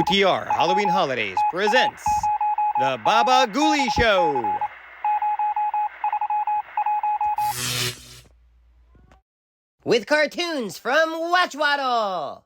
OTR Halloween Holidays presents The Baba Ghoulie Show. With cartoons from Watchwaddle.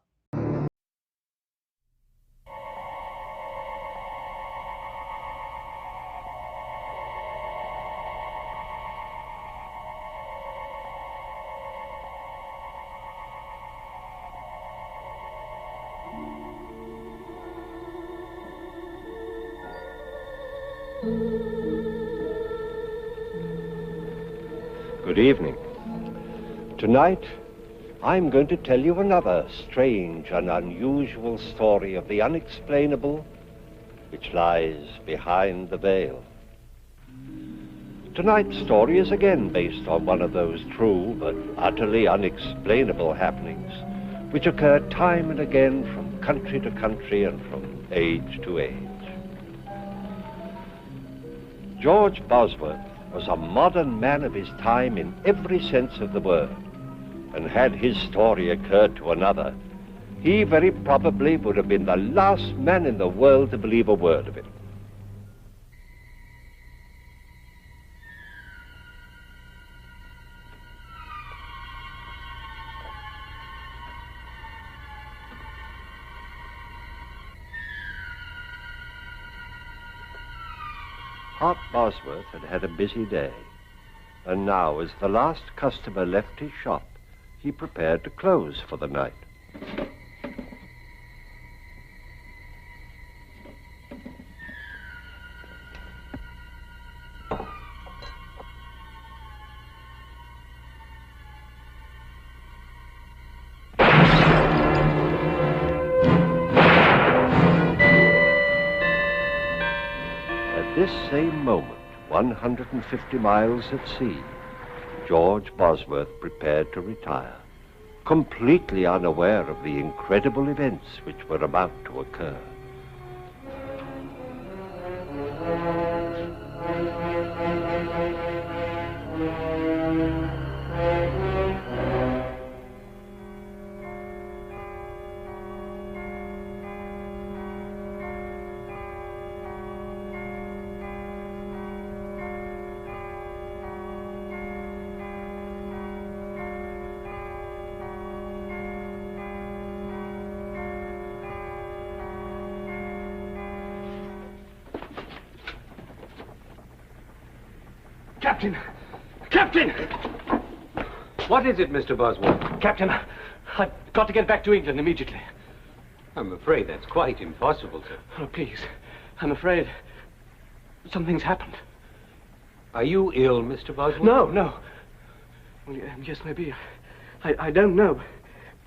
Good evening. Tonight, I'm going to tell you another strange and unusual story of the unexplainable which lies behind the veil. Tonight's story is again based on one of those true but utterly unexplainable happenings which occur time and again from country to country and from age to age. George Bosworth was a modern man of his time in every sense of the word, and had his story occurred to another, he very probably would have been the last man in the world to believe a word of it. Hart Bosworth had had a busy day, and now, as the last customer left his shop, he prepared to close for the night. At this same moment, 150 miles at sea, George Bosworth prepared to retire, completely unaware of the incredible events which were about to occur. Captain! Captain! What is it, Mr. Bosworth? Captain, I've got to get back to England immediately. I'm afraid that's quite impossible, sir. Oh, please. I'm afraid something's happened. Are you ill, Mr. Bosworth? No. Well, yes, maybe. I don't know.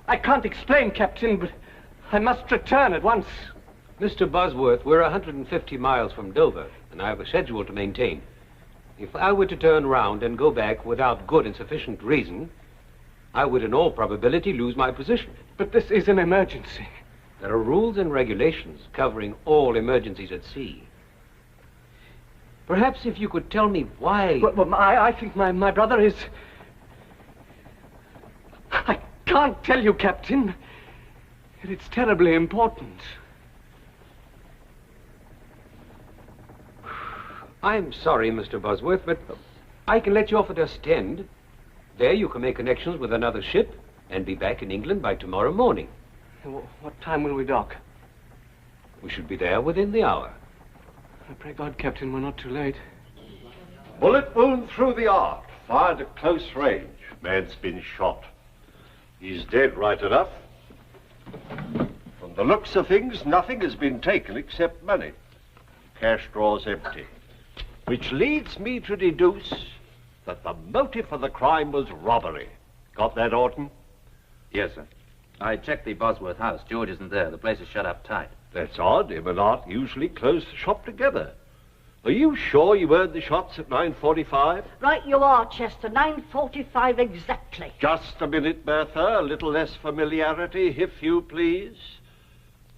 I can't explain, Captain, but I must return at once. Mr. Bosworth, we're 150 miles from Dover, and I have a schedule to maintain. If I were to turn round and go back without good and sufficient reason, I would in all probability lose my position. But this is an emergency. There are rules and regulations covering all emergencies at sea. Perhaps if you could tell me why... Well, I think my brother is... I can't tell you, Captain. It's terribly important. I'm sorry, Mr. Bosworth, but I can let you off at Ostend. There you can make connections with another ship and be back in England by tomorrow morning. What time will we dock? We should be there within the hour. I pray God, Captain, we're not too late. Bullet wound through the arc, fired at close range. Man's been shot. He's dead right enough. From the looks of things, nothing has been taken except money. Cash drawers empty. Which leads me to deduce that the motive for the crime was robbery. Got that, Orton? Yes, sir. I checked the Bosworth house. George isn't there. The place is shut up tight. That's odd. Him and Art usually close the shop together. Are you sure you heard the shots at 9:45? Right you are, Chester. 9:45 exactly. Just a minute, Bertha. A little less familiarity, if you please.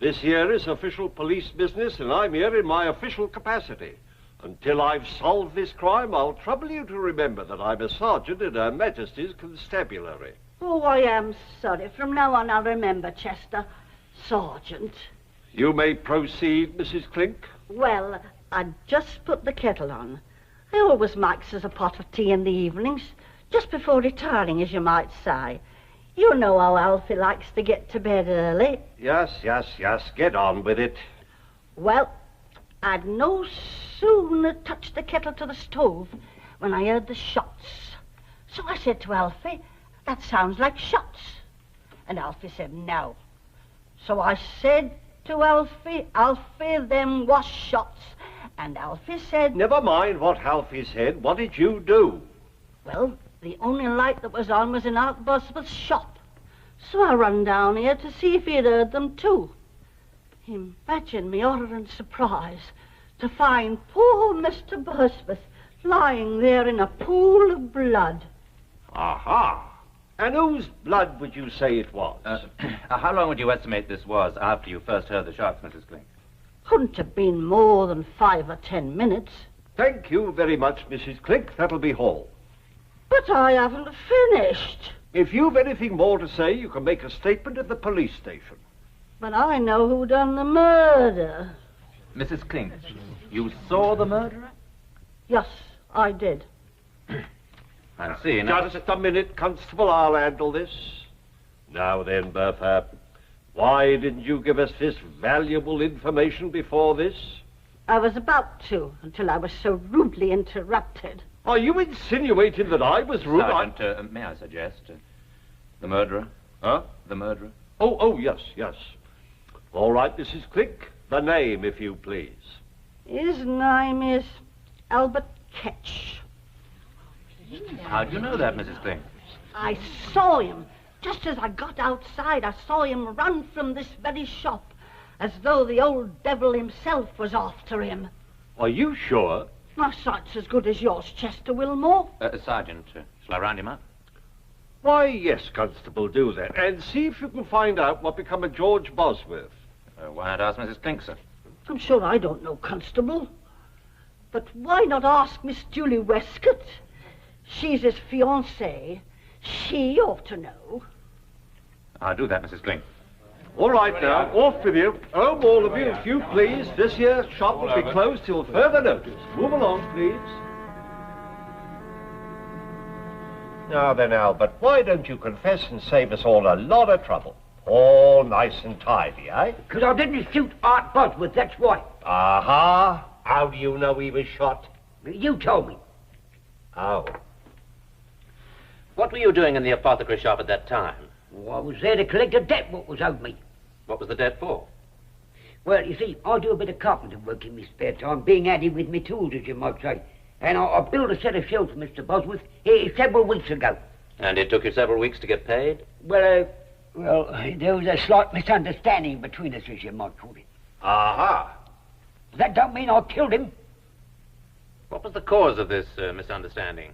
This here is official police business, and I'm here in my official capacity. Until I've solved this crime, I'll trouble you to remember that I'm a sergeant in Her Majesty's Constabulary. Oh, I am sorry. From now on, I'll remember, Chester. Sergeant. You may proceed, Mrs. Clink. Well, I just put the kettle on. I always makes us a pot of tea in the evenings, just before retiring, as you might say. You know how Alfie likes to get to bed early. Yes. Get on with it. Well, I'd no sooner touched the kettle to the stove when I heard the shots. So I said to Alfie, that sounds like shots. And Alfie said, no. So I said to Alfie, them was shots. And Alfie said... Never mind what Alfie said. What did you do? Well, the only light that was on was in Aunt Bosworth's shop. So I run down here to see if he'd heard them too. Imagine me horror and surprise to find poor Mr. Bosworth lying there in a pool of blood. Aha! And whose blood would you say it was? How long would you estimate this was after you first heard the shots, Mrs. Clink? Couldn't have been more than 5 or 10 minutes. Thank you very much, Mrs. Clink. That'll be all. But I haven't finished. If you've anything more to say, you can make a statement at the police station. But I know who done the murder. Mrs. Clink, you saw the murderer? Yes, I did. I see. Now, Just a minute, Constable. I'll handle this. Now then, Bertha, why didn't you give us this valuable information before this? I was about to, until I was so rudely interrupted. Are you insinuating that I was rude? Sergeant, may I suggest the murderer? Huh? The murderer? Oh, yes. All right, Mrs. Clink. The name, if you please. His name is Albert Ketch. How do you know that, Mrs. Clink? I saw him. Just as I got outside, I saw him run from this very shop, as though the old devil himself was after him. Are you sure? My sight's as good as yours, Chester Wilmore. Sergeant, shall I round him up? Why, yes, Constable, do that. And see if you can find out what become of George Bosworth. Why not ask Mrs. Clink, sir? I'm sure I don't know, Constable. But why not ask Miss Julie Westcott? She's his fiancée. She ought to know. I'll do that, Mrs. Clink. All right, now, off with you. Home, all of you, if you please. This here shop will be closed till further notice. Move along, please. Now then, Albert, why don't you confess and save us all a lot of trouble? All nice and tidy, eh? Because I didn't shoot Art Bosworth, that's why. Aha! How do you know he was shot? You told me. Oh. What were you doing in the apothecary shop at that time? Oh, I was there to collect a debt what was owed me. What was the debt for? Well, you see, I do a bit of carpenter work in my spare time, being handy with my tools, as you might say. And I built a set of shelves for Mr. Bosworth here several weeks ago. And it took you several weeks to get paid? Well, there was a slight misunderstanding between us, as you might call it. Aha! That don't mean I killed him. What was the cause of this misunderstanding?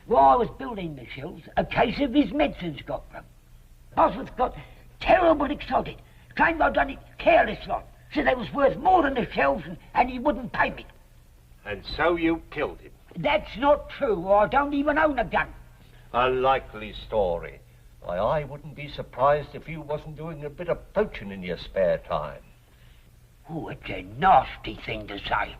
While I was building the shelves, a case of his medicines got from. Bosworth got terrible excited. Claimed I'd done it careless like. Said they was worth more than the shelves and he wouldn't pay me. And so you killed him. That's not true. I don't even own a gun. A likely story. Why, I wouldn't be surprised if you wasn't doing a bit of poaching in your spare time. Oh, it's a nasty thing to say.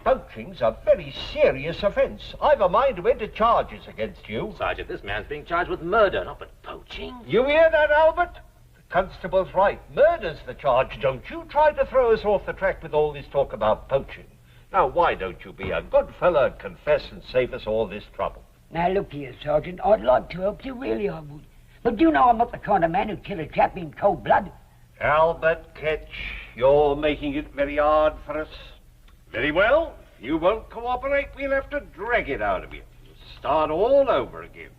Poaching's a very serious offence. I've a mind to enter charges against you. Sergeant, this man's being charged with murder, not with poaching. You hear that, Albert? The constable's right. Murder's the charge. Don't you try to throw us off the track with all this talk about poaching. Now, why don't you be a good fellow and confess and save us all this trouble? Now, look here, Sergeant. I'd like to help you, really I would. But you know I'm not the kind of man who'd kill a chap in cold blood. Albert Ketch, you're making it very hard for us. Very well. If you won't cooperate, we'll have to drag it out of you. Start all over again.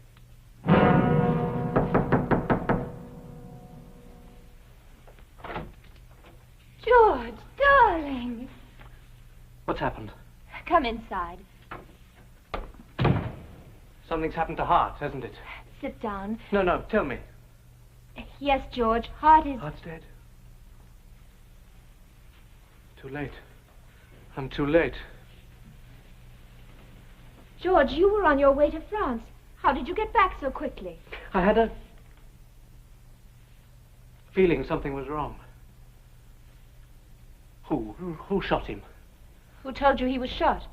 George, darling. What's happened? Come inside. Something's happened to Hart, hasn't it? Sit down. No, tell me. Yes, George, Hart is... Hart's dead. Too late. I'm too late. George, you were on your way to France. How did you get back so quickly? I had a feeling something was wrong. Who shot him? Who told you he was shot?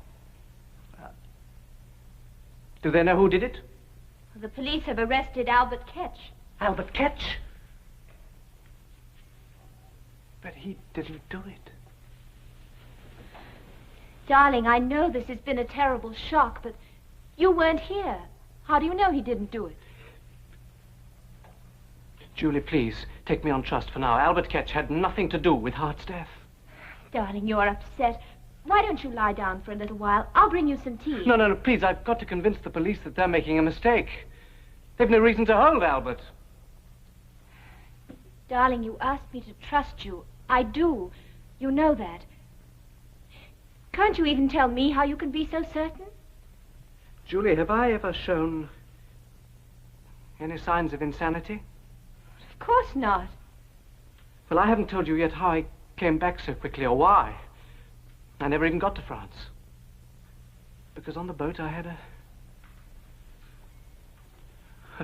Do they know who did it? The police have arrested Albert Ketch. Albert Ketch? But he didn't do it. Darling, I know this has been a terrible shock, but you weren't here. How do you know he didn't do it? Julie, please, take me on trust for now. Albert Ketch had nothing to do with Hart's death. Darling, you're upset. Why don't you lie down for a little while? I'll bring you some tea. No, please, I've got to convince the police that they're making a mistake. They've no reason to hold Albert. Darling, you asked me to trust you. I do. You know that. Can't you even tell me how you can be so certain? Julie, have I ever shown any signs of insanity? Of course not. Well, I haven't told you yet how I came back so quickly or why. I never even got to France. Because on the boat I had a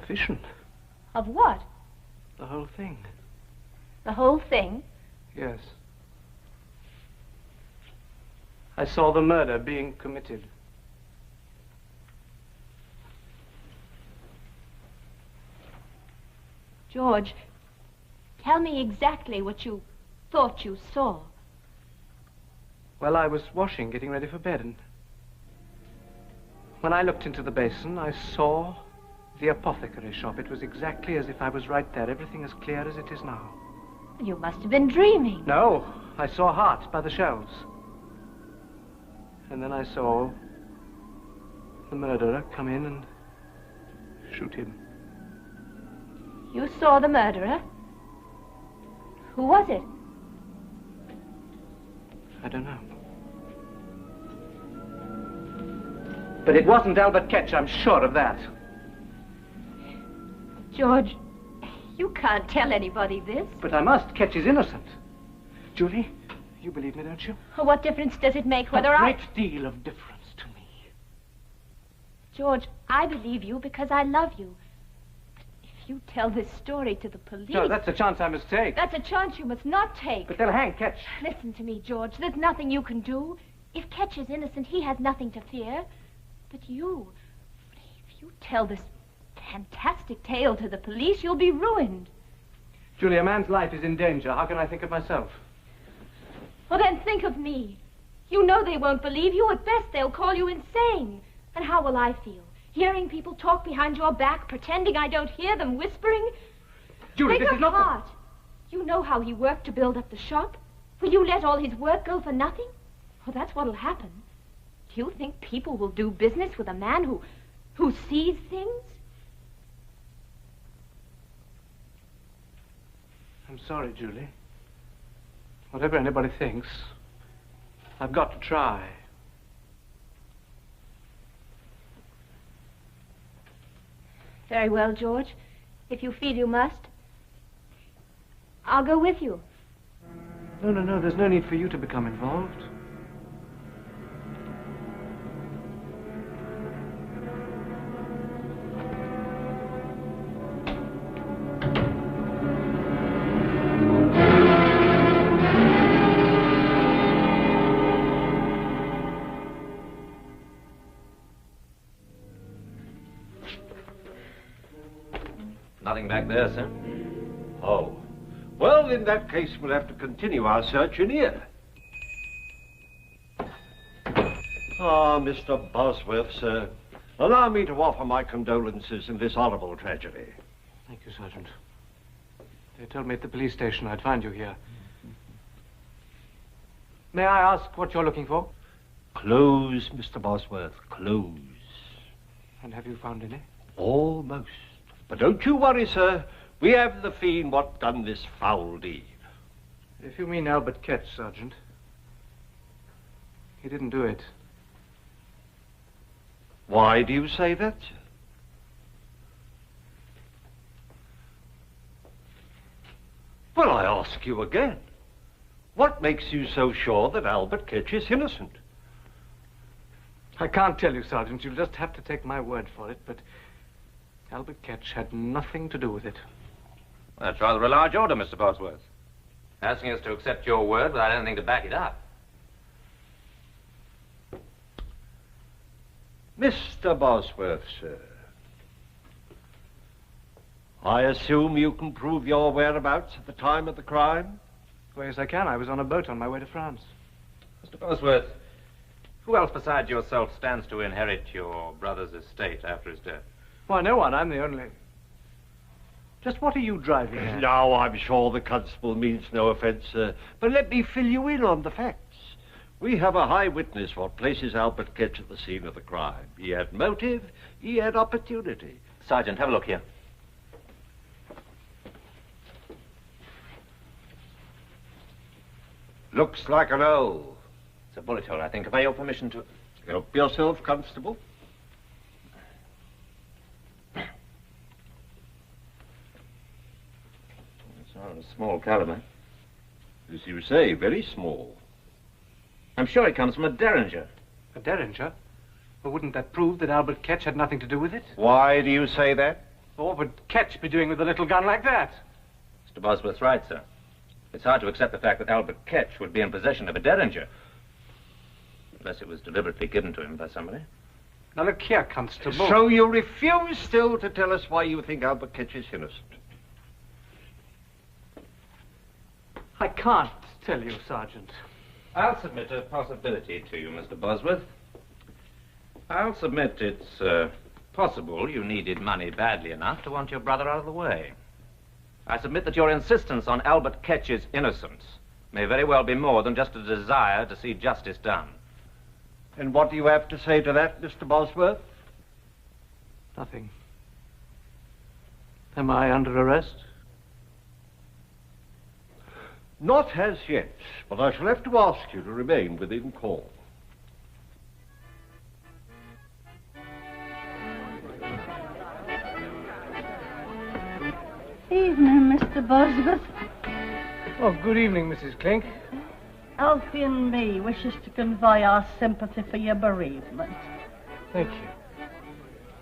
vision. Of what? The whole thing. The whole thing? Yes. I saw the murder being committed. George, tell me exactly what you thought you saw. Well, I was washing, getting ready for bed, and when I looked into the basin, I saw the apothecary shop. It was exactly as if I was right there, everything as clear as it is now. You must have been dreaming. No, I saw Hart by the shelves. And then I saw the murderer come in and shoot him. You saw the murderer? Who was it? I don't know. But it wasn't Albert Ketch, I'm sure of that. George, you can't tell anybody this. But I must. Ketch is innocent. Julie, you believe me, don't you? What difference does it make whether A great deal of difference to me. George, I believe you because I love you. But if you tell this story to the police... No, that's a chance I must take. That's a chance you must not take. But they'll hang Ketch. Listen to me, George. There's nothing you can do. If Ketch is innocent, he has nothing to fear. But you, if you tell this fantastic tale to the police, you'll be ruined. Julie, a man's life is in danger. How can I think of myself? Well, then think of me. You know they won't believe you. At best, they'll call you insane. And how will I feel? Hearing people talk behind your back, pretending I don't hear them, whispering? Julie, Think this is not... Hart. You know how he worked to build up the shop? Will you let all his work go for nothing? Well, that's what'll happen. Do you think people will do business with a man who sees things? I'm sorry, Julie. Whatever anybody thinks, I've got to try. Very well, George. If you feel you must, I'll go with you. No, there's no need for you to become involved. Nothing back there, sir. Oh. Well, in that case, we'll have to continue our search in here. Ah, Mr. Bosworth, sir. Allow me to offer my condolences in this horrible tragedy. Thank you, Sergeant. They told me at the police station I'd find you here. May I ask what you're looking for? Clothes, Mr. Bosworth, clothes. And have you found any? Almost. But don't you worry, sir. We have the fiend what done this foul deed. If you mean Albert Ketch, Sergeant, he didn't do it. Why do you say that, sir? Well, I ask you again. What makes you so sure that Albert Ketch is innocent? I can't tell you, Sergeant. You'll just have to take my word for it, but Albert Ketch had nothing to do with it. That's rather a large order, Mr. Bosworth. Asking us to accept your word without anything to back it up. Mr. Bosworth, sir. I assume you can prove your whereabouts at the time of the crime? Well, yes, I can. I was on a boat on my way to France. Mr. Bosworth, who else besides yourself stands to inherit your brother's estate after his death? Why, no one. I'm the only... Just what are you driving at? Now, I'm sure the constable means no offence, sir, but let me fill you in on the facts. We have a high witness what places Albert Ketch at the scene of the crime. He had motive, he had opportunity. Sergeant, have a look here. Looks like an O. It's a bullet hole, I think. Have I your permission to... Help yourself, Constable. It's not a small caliber. As you say, very small. I'm sure it comes from a derringer. A derringer? Well, wouldn't that prove that Albert Ketch had nothing to do with it? Why do you say that? Well, what would Ketch be doing with a little gun like that? Mr. Bosworth's right, sir. It's hard to accept the fact that Albert Ketch would be in possession of a derringer. Unless it was deliberately given to him by somebody. Now, look here, Constable. So you refuse still to tell us why you think Albert Ketch is innocent? I can't tell you, Sergeant. I'll submit a possibility to you, Mr. Bosworth. I'll submit it's possible you needed money badly enough to want your brother out of the way. I submit that your insistence on Albert Ketch's innocence may very well be more than just a desire to see justice done. And what do you have to say to that, Mr. Bosworth? Nothing. Am I under arrest? Not as yet, but I shall have to ask you to remain within call. Evening, Mr. Bosworth. Oh, good evening, Mrs. Clink. Alfie and me wishes to convey our sympathy for your bereavement. Thank you.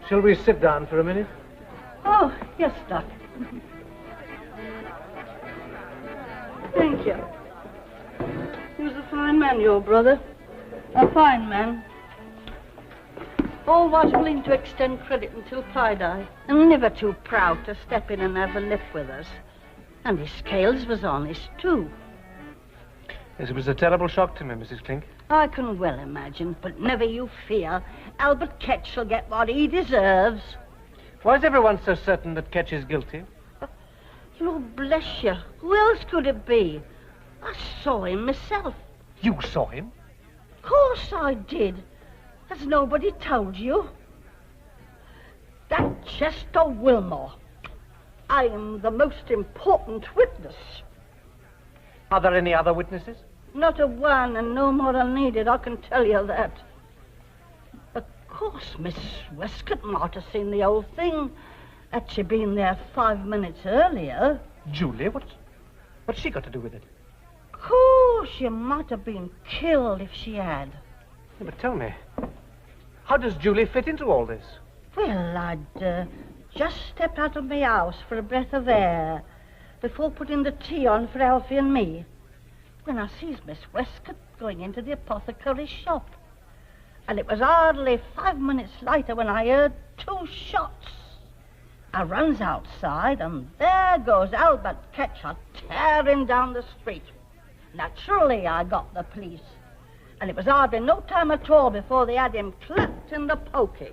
Shall we sit down for a minute? Oh, yes, Doc. Thank you. He was a fine man, your brother. A fine man. Always willing to extend credit until Pi died, and never too proud to step in and have a lift with us. And his scales was honest, too. Yes, it was a terrible shock to me, Mrs. Clink. I can well imagine, but never you fear. Albert Ketch shall get what he deserves. Why is everyone so certain that Ketch is guilty? Lord bless you. Who else could it be? I saw him myself. You saw him? Of course I did. Has nobody told you? That Chester Wilmore. I am the most important witness. Are there any other witnesses? Not a one, and no more are needed, I can tell you that. Of course, Miss Westcott might have seen the whole thing. Had she been there 5 minutes earlier. Julie? What's she got to do with it? Of course, she might have been killed if she had. Yeah, but tell me, how does Julie fit into all this? Well, I'd just stepped out of my house for a breath of air before putting the tea on for Alfie and me, when I sees Miss Westcott going into the apothecary's shop. And it was hardly 5 minutes later when I heard 2 shots. I runs outside, and there goes Albert Ketch tearing down the street. Naturally, I got the police, and it was hardly no time at all before they had him clapped in the pokey.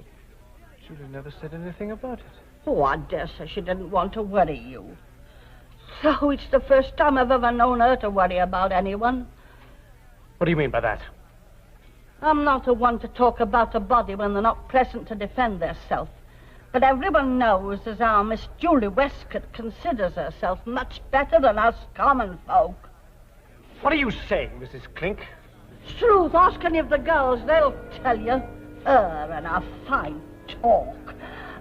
Julie never said anything about it. Oh, I dare say she didn't want to worry you. So it's the first time I've ever known her to worry about anyone. What do you mean by that? I'm not the one to talk about a body when they're not present to defend theirself. But everyone knows as how Miss Julie Westcott considers herself much better than us common folk. What are you saying, Mrs. Clink? It's truth. Ask any of the girls. They'll tell you. Her and her fine talk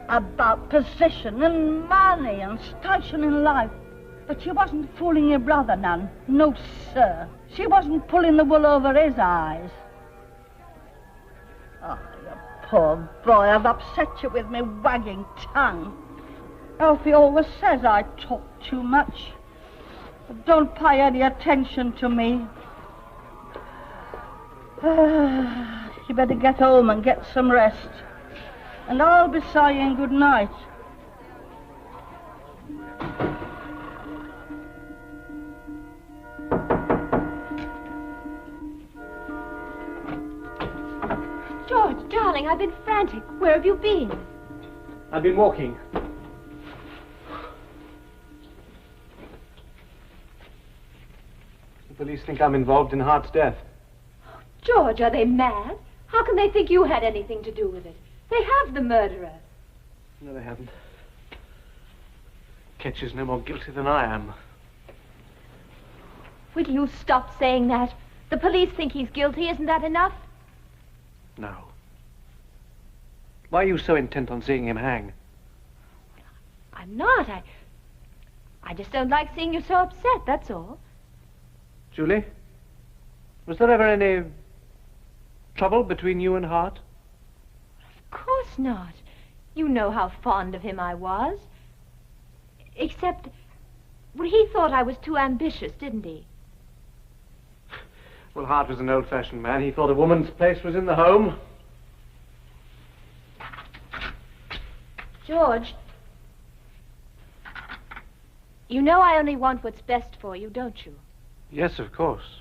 about position and money and station in life. But she wasn't fooling your brother none. No, sir. She wasn't pulling the wool over his eyes. Oh, you poor boy, I've upset you with me wagging tongue. Alfie always says I talk too much. But don't pay any attention to me. You better get home and get some rest. And I'll be saying good night. George, darling, I've been frantic. Where have you been? I've been walking. The police think I'm involved in Hart's death. George, are they mad? How can they think you had anything to do with it? They have the murderer. No, they haven't. Ketch is no more guilty than I am. Will you stop saying that? The police think he's guilty. Isn't that enough? No. Why are you so intent on seeing him hang? I'm not. I just don't like seeing you so upset, that's all. Julie, was there ever any trouble between you and Hart? Of course not. You know how fond of him I was. Except, well, he thought I was too ambitious, didn't he? Well, Hart was an old-fashioned man. He thought a woman's place was in the home. George, you know I only want what's best for you, don't you? Yes, of course.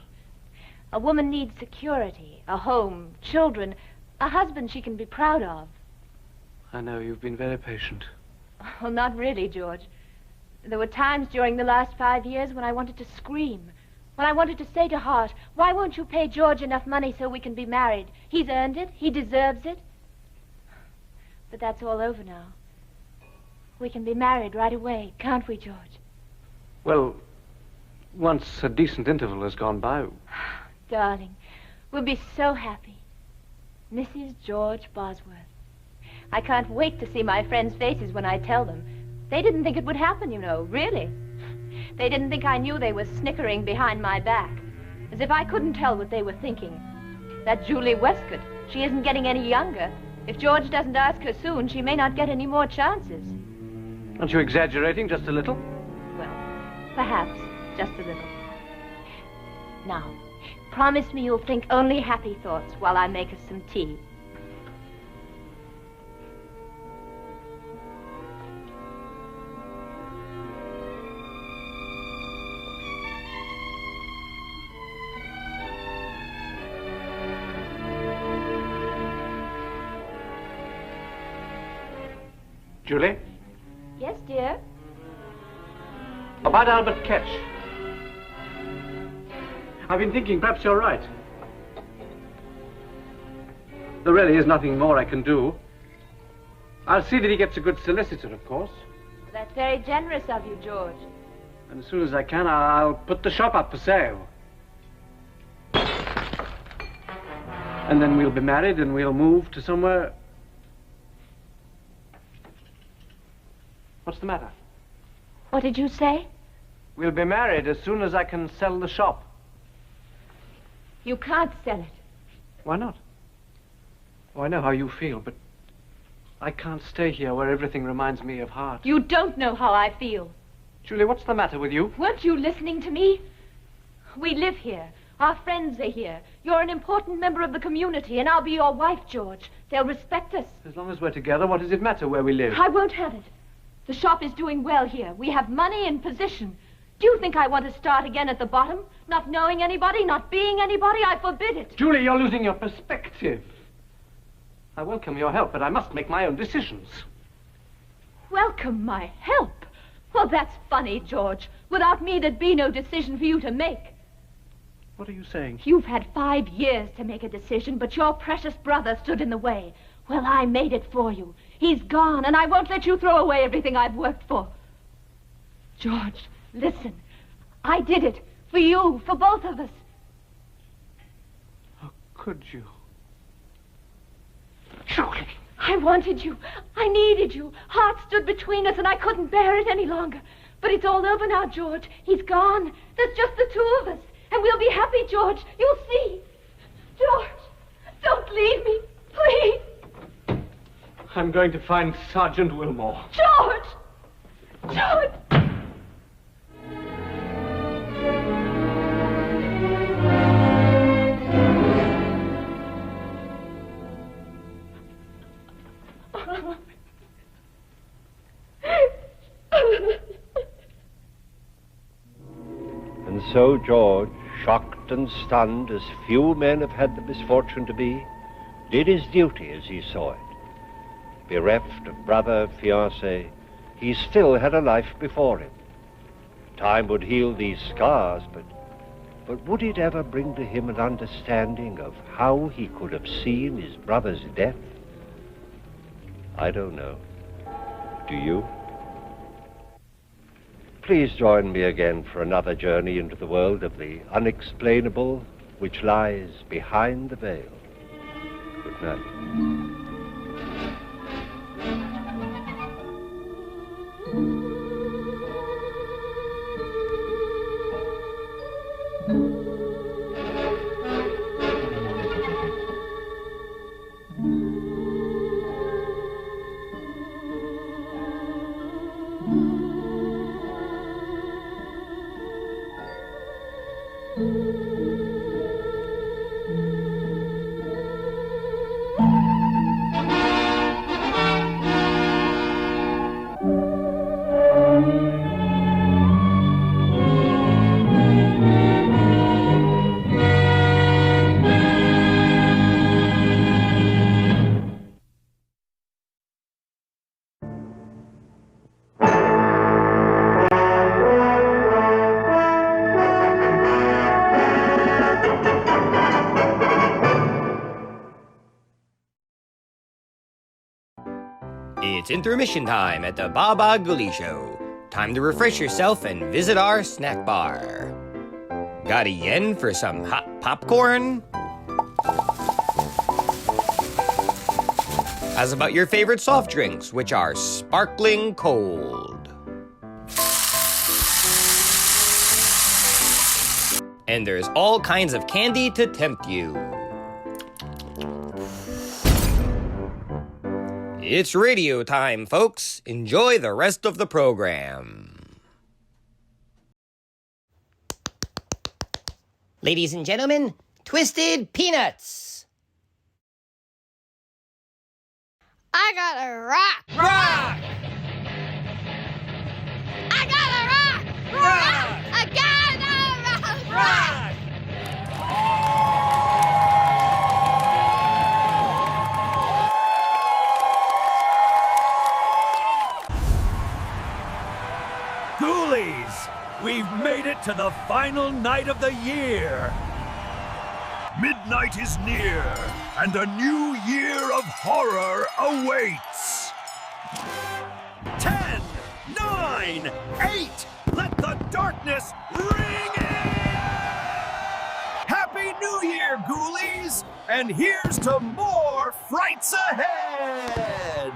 A woman needs security, a home, children, a husband she can be proud of. I know, you've been very patient. Well, not really, George. There were times during the last 5 years when I wanted to scream. When I wanted to say to Hart, why won't you pay George enough money so we can be married? He's earned it. He deserves it. But that's all over now. We can be married right away, can't we, George? Well, once a decent interval has gone by. Darling, we'll be so happy. Mrs. George Bosworth. I can't wait to see my friends' faces when I tell them. They didn't think it would happen, you know, really. They didn't think I knew they were snickering behind my back. As if I couldn't tell what they were thinking. That Julie Westcott, she isn't getting any younger. If George doesn't ask her soon, she may not get any more chances. Aren't you exaggerating just a little? Well, perhaps, just a little. Now, promise me you'll think only happy thoughts while I make us some tea. Julie? Yes, dear? About Albert Ketch. I've been thinking perhaps you're right. There really is nothing more I can do. I'll see that he gets a good solicitor, of course. That's very generous of you, George. And as soon as I can, I'll put the shop up for sale. And then we'll be married and we'll move to somewhere... What's the matter? What did you say? We'll be married as soon as I can sell the shop. You can't sell it. Why not? Oh, I know how you feel, but I can't stay here where everything reminds me of Hart. You don't know how I feel. Julie, what's the matter with you? Weren't you listening to me? We live here. Our friends are here. You're an important member of the community, and I'll be your wife, George. They'll respect us. As long as we're together, what does it matter where we live? I won't have it. The shop is doing well here. We have money and position. Do you think I want to start again at the bottom? Not knowing anybody, not being anybody? I forbid it. Julie, you're losing your perspective. I welcome your help, but I must make my own decisions. Welcome my help? Well, that's funny, George. Without me, there'd be no decision for you to make. What are you saying? You've had 5 years to make a decision, but your precious brother stood in the way. Well, I made it for you. He's gone, and I won't let you throw away everything I've worked for. George, listen. I did it. For you, for both of us. How could you? Julie! I wanted you. I needed you. Hart stood between us, and I couldn't bear it any longer. But it's all over now, George. He's gone. There's just the two of us. And we'll be happy, George. You'll see. George, don't leave me. Please. I'm going to find Sergeant Wilmore. George! George! And so George, shocked and stunned as few men have had the misfortune to be, did his duty as he saw it. Bereft of brother, fiancé, he still had a life before him. Time would heal these scars, but would it ever bring to him an understanding of how he could have seen his brother's death? I don't know. Do you? Please join me again for another journey into the world of the unexplainable which lies behind the veil. Good night. It's intermission time at the Baba Ghoulie Show. Time to refresh yourself and visit our snack bar. Got a yen for some hot popcorn? How's about your favorite soft drinks, which are sparkling cold? And there's all kinds of candy to tempt you. It's radio time, folks. Enjoy the rest of the program. Ladies and gentlemen, Twisted Peanuts. I got a rock. Rock! I got a rock. Rock! I got a rock. Rock! Ghoulies! We've made it to the final night of the year! Midnight is near, and a new year of horror awaits! 10, 9, 8, let the darkness ring in! Happy New Year, Ghoulies! And here's to more frights ahead!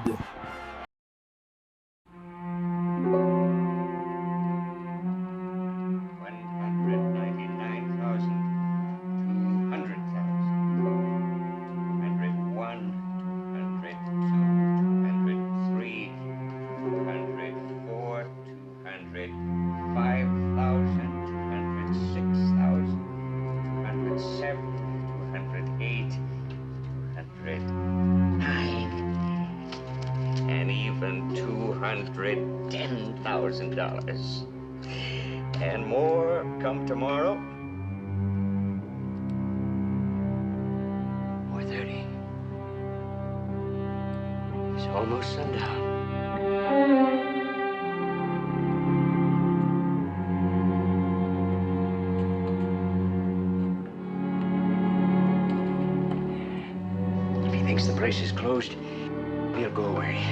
$210,000. And more come tomorrow. 4:30. It's almost sundown. If he thinks the place is closed, he'll go away.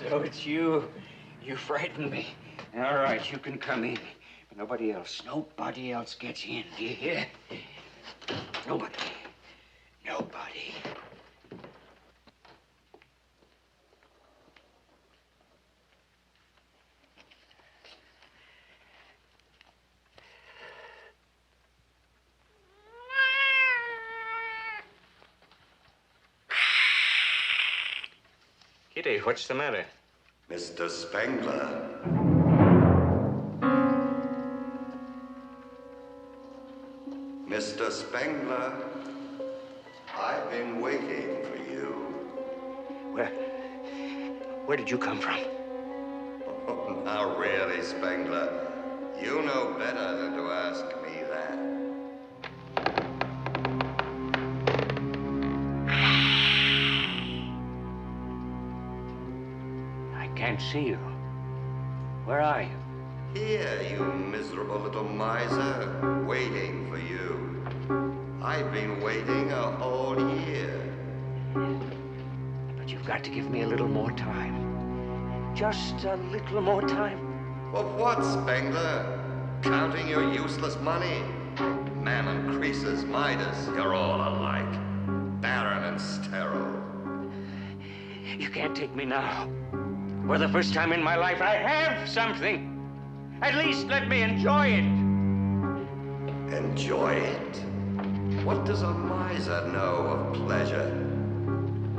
So it's you. You frightened me. All right, you can come in. But nobody else gets in. Do you hear? Nobody. Nobody. Kitty, what's the matter? Mr. Spengler. Mr. Spengler, I've been waiting for you. Where did you come from? Oh, now really, Spengler, you know better than to ask me that. I can't see you. Where are you? Here, you miserable little miser, waiting for you. I've been waiting a whole year. But you've got to give me a little more time. Just a little more time. For what, Spengler? Counting your useless money? Mammon, Croesus, Midas, you're all alike. Barren and sterile. You can't take me now. For the first time in my life, I have something. At least let me enjoy it. Enjoy it? What does a miser know of pleasure?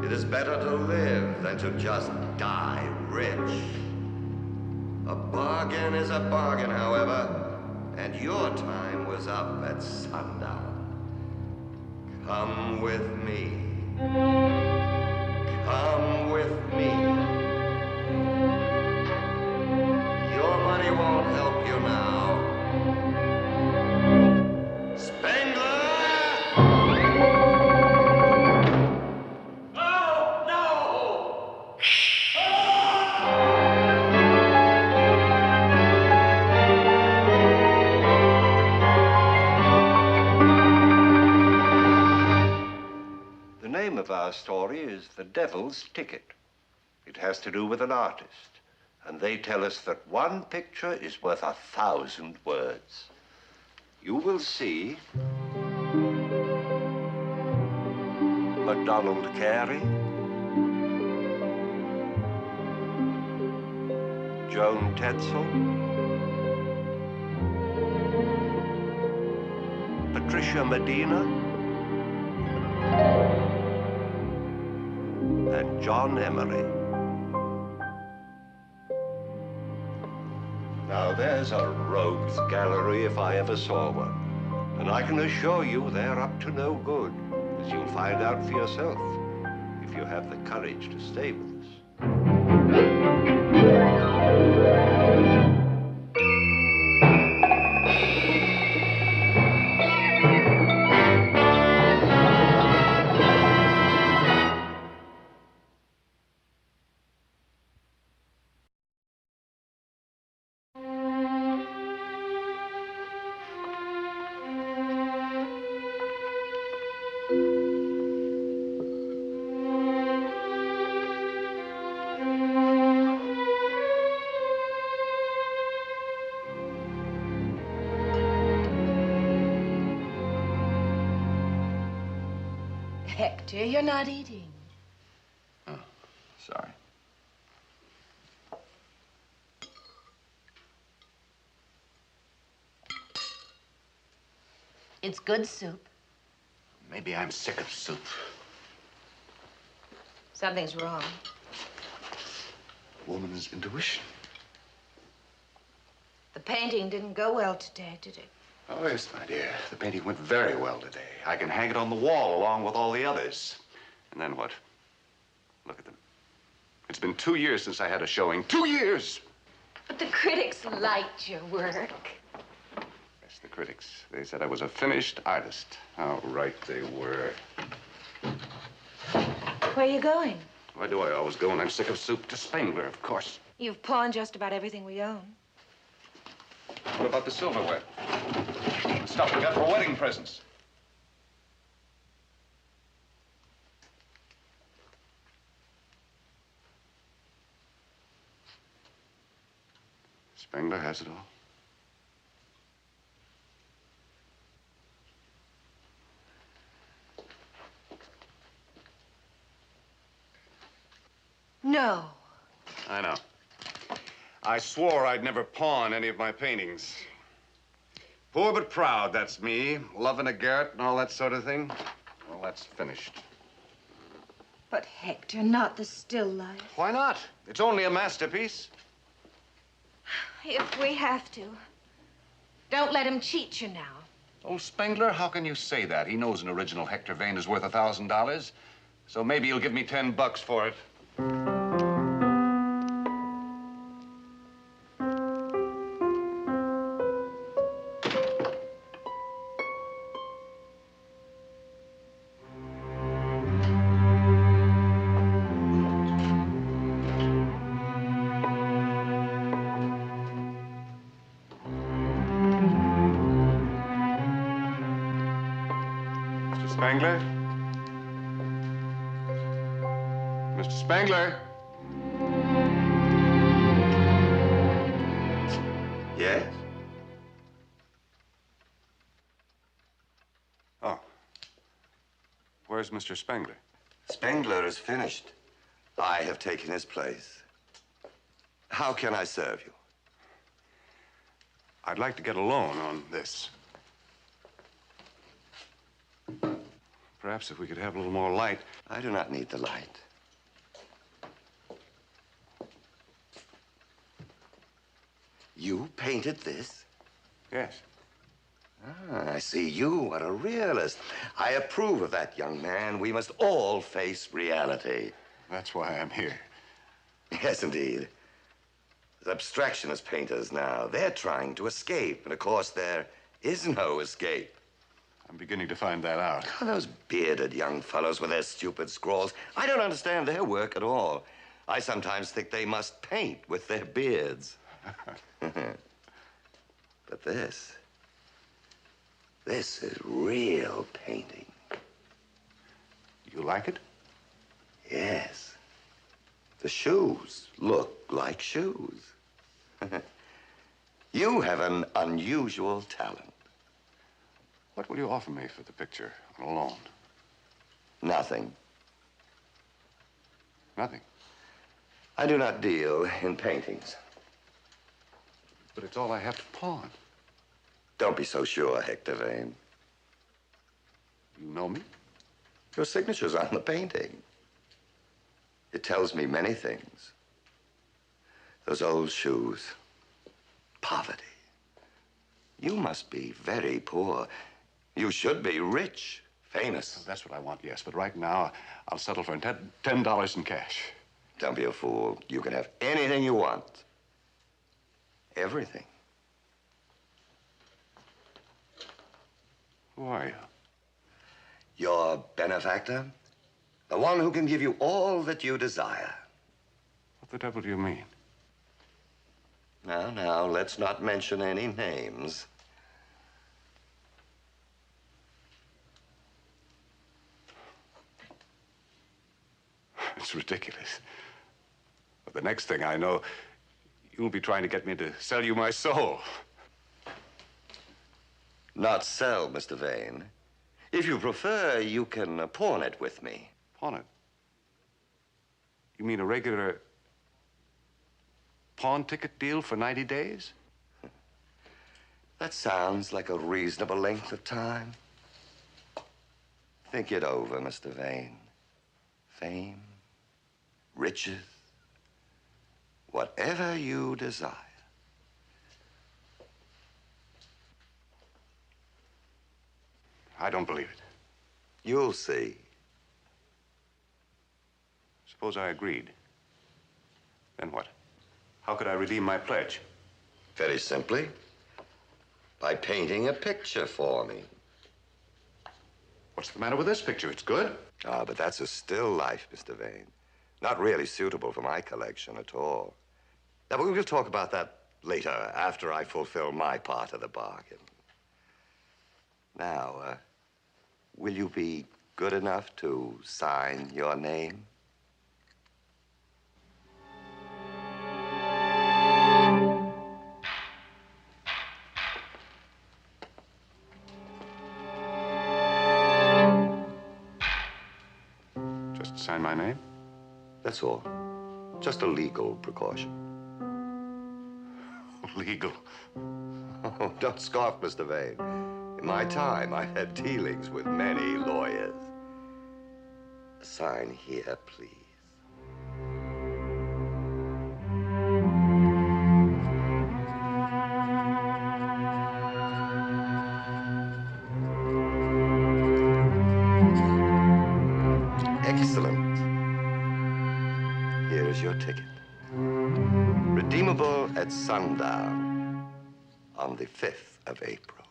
It is better to live than to just die rich. A bargain is a bargain, however, and your time was up at sundown. Come with me. Come with me. Your money won't help you now. Spengler! Oh, no! The name of our story is The Devil's Ticket. It has to do with an artist. And they tell us that one picture is worth 1,000 words. You will see Donald Carey, Joan Tetzel, Patricia Medina, and John Emery. Now, there's a rogues gallery if I ever saw one. And I can assure you they're up to no good, as you'll find out for yourself, if you have the courage to stay with us. Hector, you're not eating. Oh, sorry. It's good soup. Maybe I'm sick of soup. Something's wrong. Woman's intuition. The painting didn't go well today, did it? Oh, yes, my dear. The painting went very well today. I can hang it on the wall along with all the others. And then what? Look at them. It's been 2 years since I had a showing. 2 years! But the critics liked your work. Yes, the critics. They said I was a finished artist. How right they were. Where are you going? Why do I always go when I'm sick of soup? To Spengler, of course. You've pawned just about everything we own. What about the silverware? The stuff we got for wedding presents. Spengler has it all. No. I know. I swore I'd never pawn any of my paintings. Poor but proud, that's me. Loving a garret and all that sort of thing. Well, that's finished. But Hector, not the still life. Why not? It's only a masterpiece. If we have to. Don't let him cheat you now. Oh, Spengler, how can you say that? He knows an original Hector Vane is worth $1,000. So maybe he'll give me $10 for it. Spengler? Mr. Spengler? Yes? Oh. Where's Mr. Spengler? Spengler is finished. I have taken his place. How can I serve you? I'd like to get a loan on this. Perhaps if we could have a little more light. I do not need the light. You painted this? Yes. Ah, I see you are a realist. I approve of that, young man. We must all face reality. That's why I'm here. Yes, indeed. As abstractionist painters now, they're trying to escape. And of course, there is no escape. I'm beginning to find that out. Oh, those bearded young fellows with their stupid scrawls. I don't understand their work at all. I sometimes think they must paint with their beards. But this is real painting. You like it? Yes. The shoes look like shoes. You have an unusual talent. What will you offer me for the picture on a loan? Nothing. Nothing. I do not deal in paintings. But it's all I have to pawn. Don't be so sure, Hector Vane. You know me? Your signature's on the painting. It tells me many things. Those old shoes. Poverty. You must be very poor. You should be rich, famous. That's what I want, yes. But right now, I'll settle for $10 in cash. Don't be a fool. You can have anything you want. Everything. Who are you? Your benefactor. The one who can give you all that you desire. What the devil do you mean? Now, let's not mention any names. It's ridiculous. But the next thing I know, you'll be trying to get me to sell you my soul. Not sell, Mr. Vane. If you prefer, you can pawn it with me. Pawn it? You mean a regular pawn ticket deal for 90 days? That sounds like a reasonable length of time. Think it over, Mr. Vane. Fame, riches, whatever you desire. I don't believe it. You'll see. Suppose I agreed. Then what? How could I redeem my pledge? Very simply, by painting a picture for me. What's the matter with this picture? It's good. Ah, but that's a still life, Mr. Vane. Not really suitable for my collection at all. Now, we'll talk about that later, after I fulfill my part of the bargain. Now, will you be good enough to sign your name? sign my name? That's all. Just a legal precaution. Legal? Oh, don't scoff, Mr. Vane. In my time, I've had dealings with many lawyers. Sign here, please. Excellent. Here is your ticket. Redeemable at sundown on the 5th of April.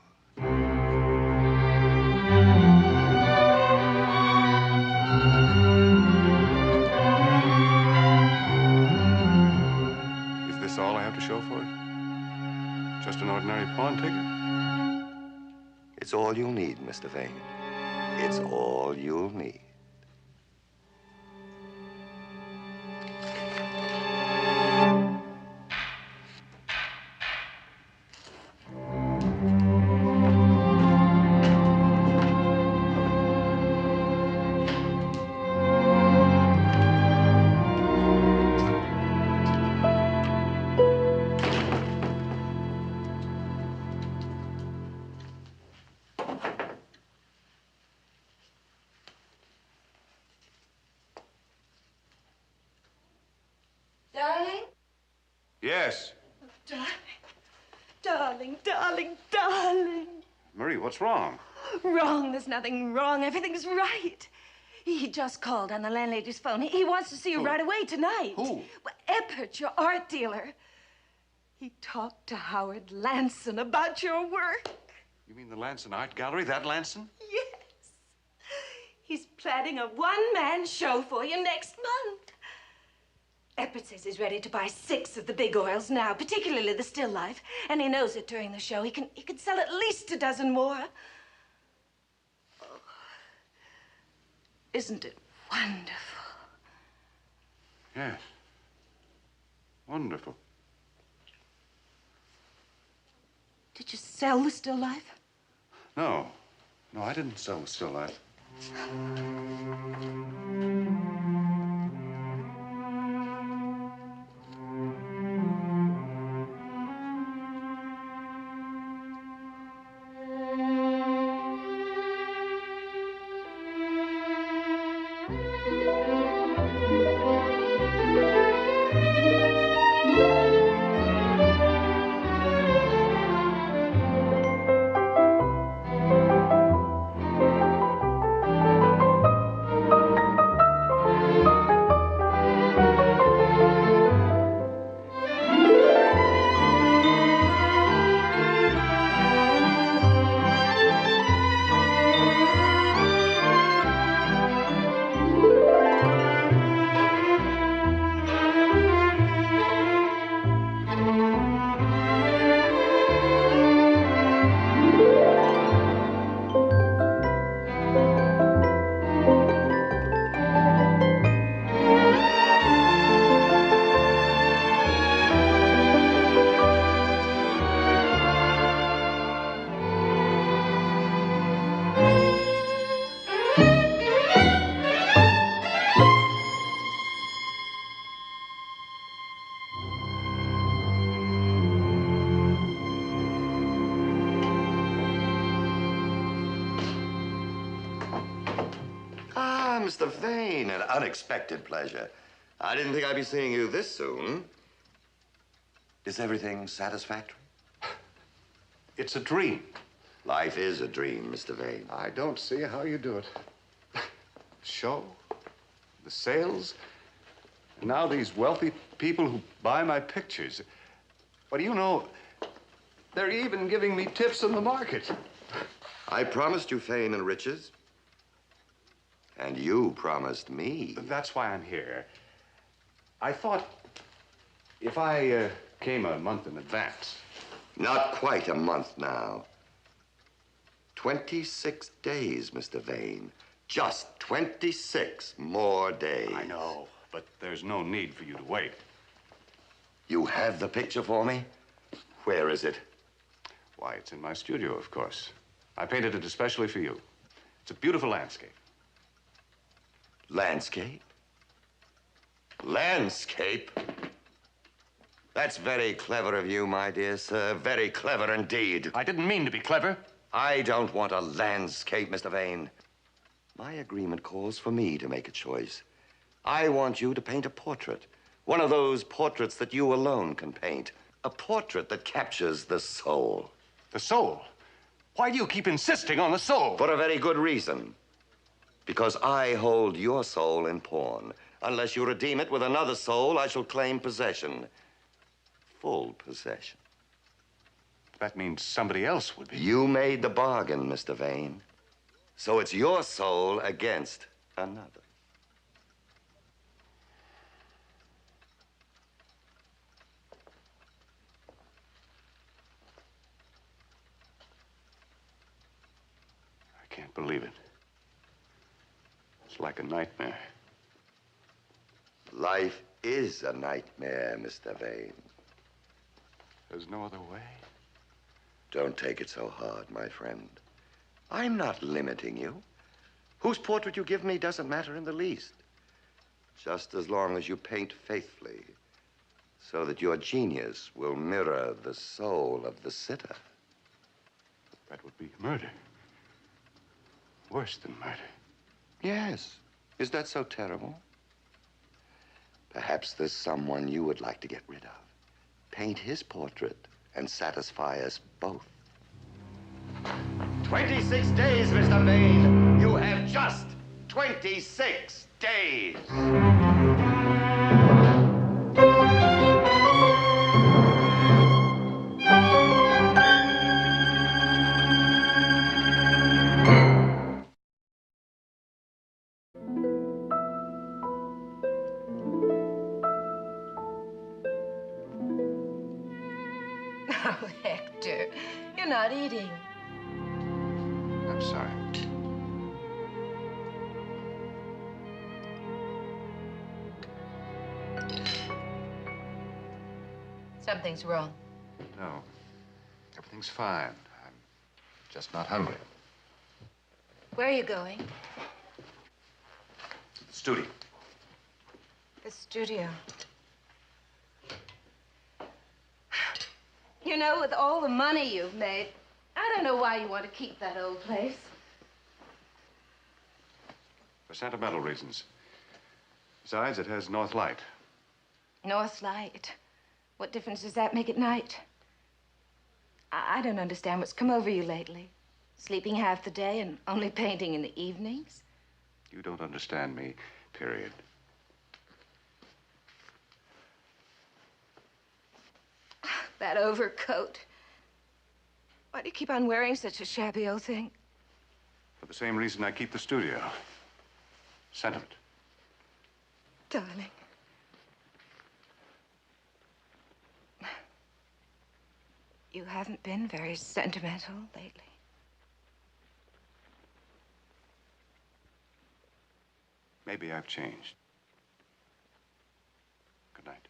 Is this all I have to show for it? Just an ordinary pawn ticket? It's all you'll need, Mr. Vane. It's all you'll need. Darling? Yes. Darling. Darling, darling, darling. Marie, what's wrong? Wrong. There's nothing wrong. Everything's right. He just called on the landlady's phone. He wants to see you right away tonight. Who? Well, Eppert, your art dealer. He talked to Howard Lanson about your work. You mean the Lanson Art Gallery? That Lanson? Yes. He's planning a one-man show for you next month. Eppert says he's ready to buy 6 of the big oils now, particularly the still life. And he knows that during the show he can sell at least a dozen more. Oh. Isn't it wonderful? Yes. Wonderful. Did you sell the still life? No. No, I didn't sell the still life. Mr. Vane, an unexpected pleasure. I didn't think I'd be seeing you this soon. Is everything satisfactory? It's a dream. Life is a dream, Mr. Vane. I don't see how you do it. Show, the sales, and now these wealthy people who buy my pictures. What do you know? They're even giving me tips in the market. I promised you fame and riches. And you promised me. That's why I'm here. I thought if I came a month in advance. Not quite a month now. 26 days, Mr. Vane. Just 26 more days. I know, but there's no need for you to wait. You have the picture for me? Where is it? Why, it's in my studio, of course. I painted it especially for you. It's a beautiful landscape. Landscape? Landscape? That's very clever of you, my dear sir. Very clever indeed. I didn't mean to be clever. I don't want a landscape, Mr. Vane. My agreement calls for me to make a choice. I want you to paint a portrait. One of those portraits that you alone can paint. A portrait that captures the soul. The soul? Why do you keep insisting on the soul? For a very good reason. Because I hold your soul in pawn. Unless you redeem it with another soul, I shall claim possession. Full possession. That means somebody else would be. You made the bargain, Mr. Vane. So it's your soul against another. I can't believe it. It's like a nightmare. Life is a nightmare, Mr. Vane. There's no other way? Don't take it so hard, my friend. I'm not limiting you. Whose portrait you give me doesn't matter in the least. Just as long as you paint faithfully, so that your genius will mirror the soul of the sitter. That would be murder. Worse than murder. Yes. Is that so terrible? Perhaps there's someone you would like to get rid of. Paint his portrait and satisfy us both. 26 days, Mr. Vane. You have just 26 days. Oh, Hector, you're not eating. I'm sorry. Something's wrong. No. Everything's fine. I'm just not hungry. Where are you going? To the studio. The studio. You know, with all the money you've made, I don't know why you want to keep that old place. For sentimental reasons. Besides, it has north light. North Light. What difference does that make at night? I don't understand what's come over you lately. Sleeping half the day and only painting in the evenings. You don't understand me, period. That overcoat. Why do you keep on wearing such a shabby old thing? For the same reason I keep the studio. Sentiment. Darling. You haven't been very sentimental lately. Maybe I've changed. Good night.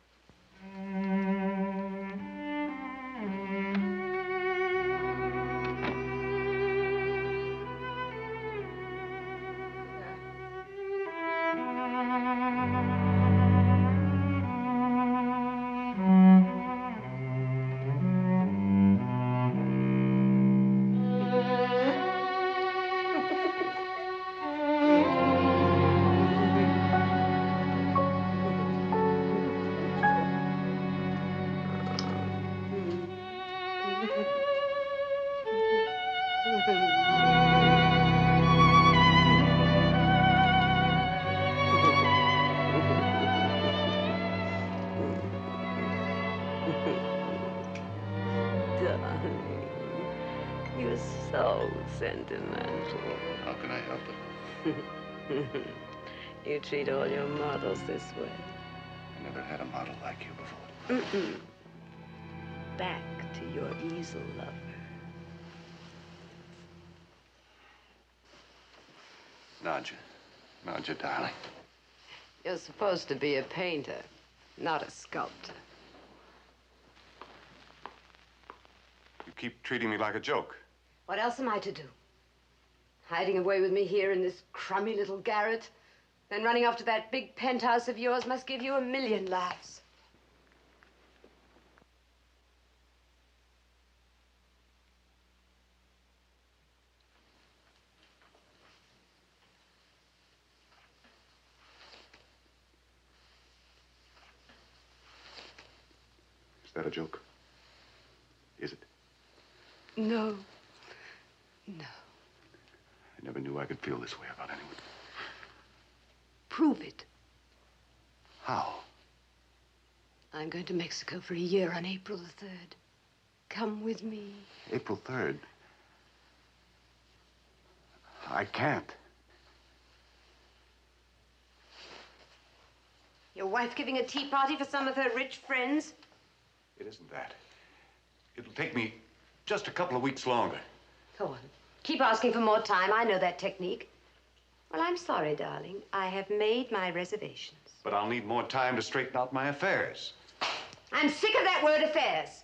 Darling, you're so sentimental. How can I help it? You treat all your models this way. I never had a model like you before. Mm-mm. Back to your easel lover. Nadja, darling. You're supposed to be a painter, not a sculptor. You keep treating me like a joke. What else am I to do? Hiding away with me here in this crummy little garret? Then running off to that big penthouse of yours must give you a million laughs. Is that a joke? Is it? No. No. I never knew I could feel this way about anyone. Prove it. How? I'm going to Mexico for a year on April the 3rd. Come with me. April 3rd? I can't. Your wife giving a tea party for some of her rich friends? It isn't that. It'll take me just a couple of weeks longer. Go on. Keep asking for more time. I know that technique. Well, I'm sorry, darling. I have made my reservations. But I'll need more time to straighten out my affairs. I'm sick of that word affairs.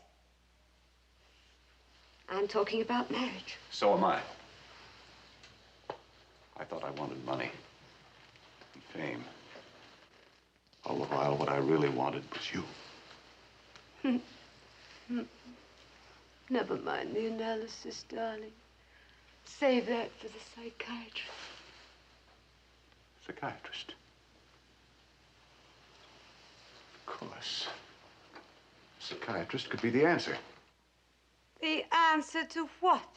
I'm talking about marriage. So am I. I thought I wanted money and fame. All the while, what I really wanted was you. Never mind the analysis, darling. Save that for the psychiatrist. Psychiatrist? Of course. Psychiatrist could be the answer. The answer to what?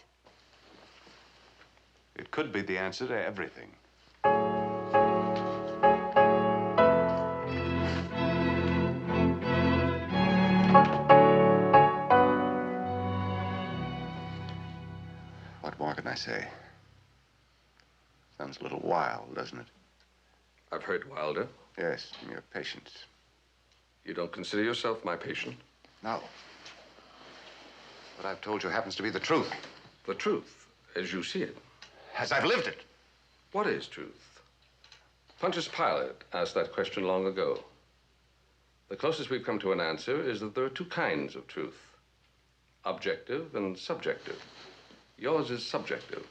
It could be the answer to everything. What more can I say? Sounds a little wild, doesn't it? I've heard wilder. Yes, from your patients. You don't consider yourself my patient? No. What I've told you happens to be the truth. The truth, as you see it. As I've lived it. What is truth? Pontius Pilate asked that question long ago. The closest we've come to an answer is that there are two kinds of truth. Objective and subjective. Yours is subjective.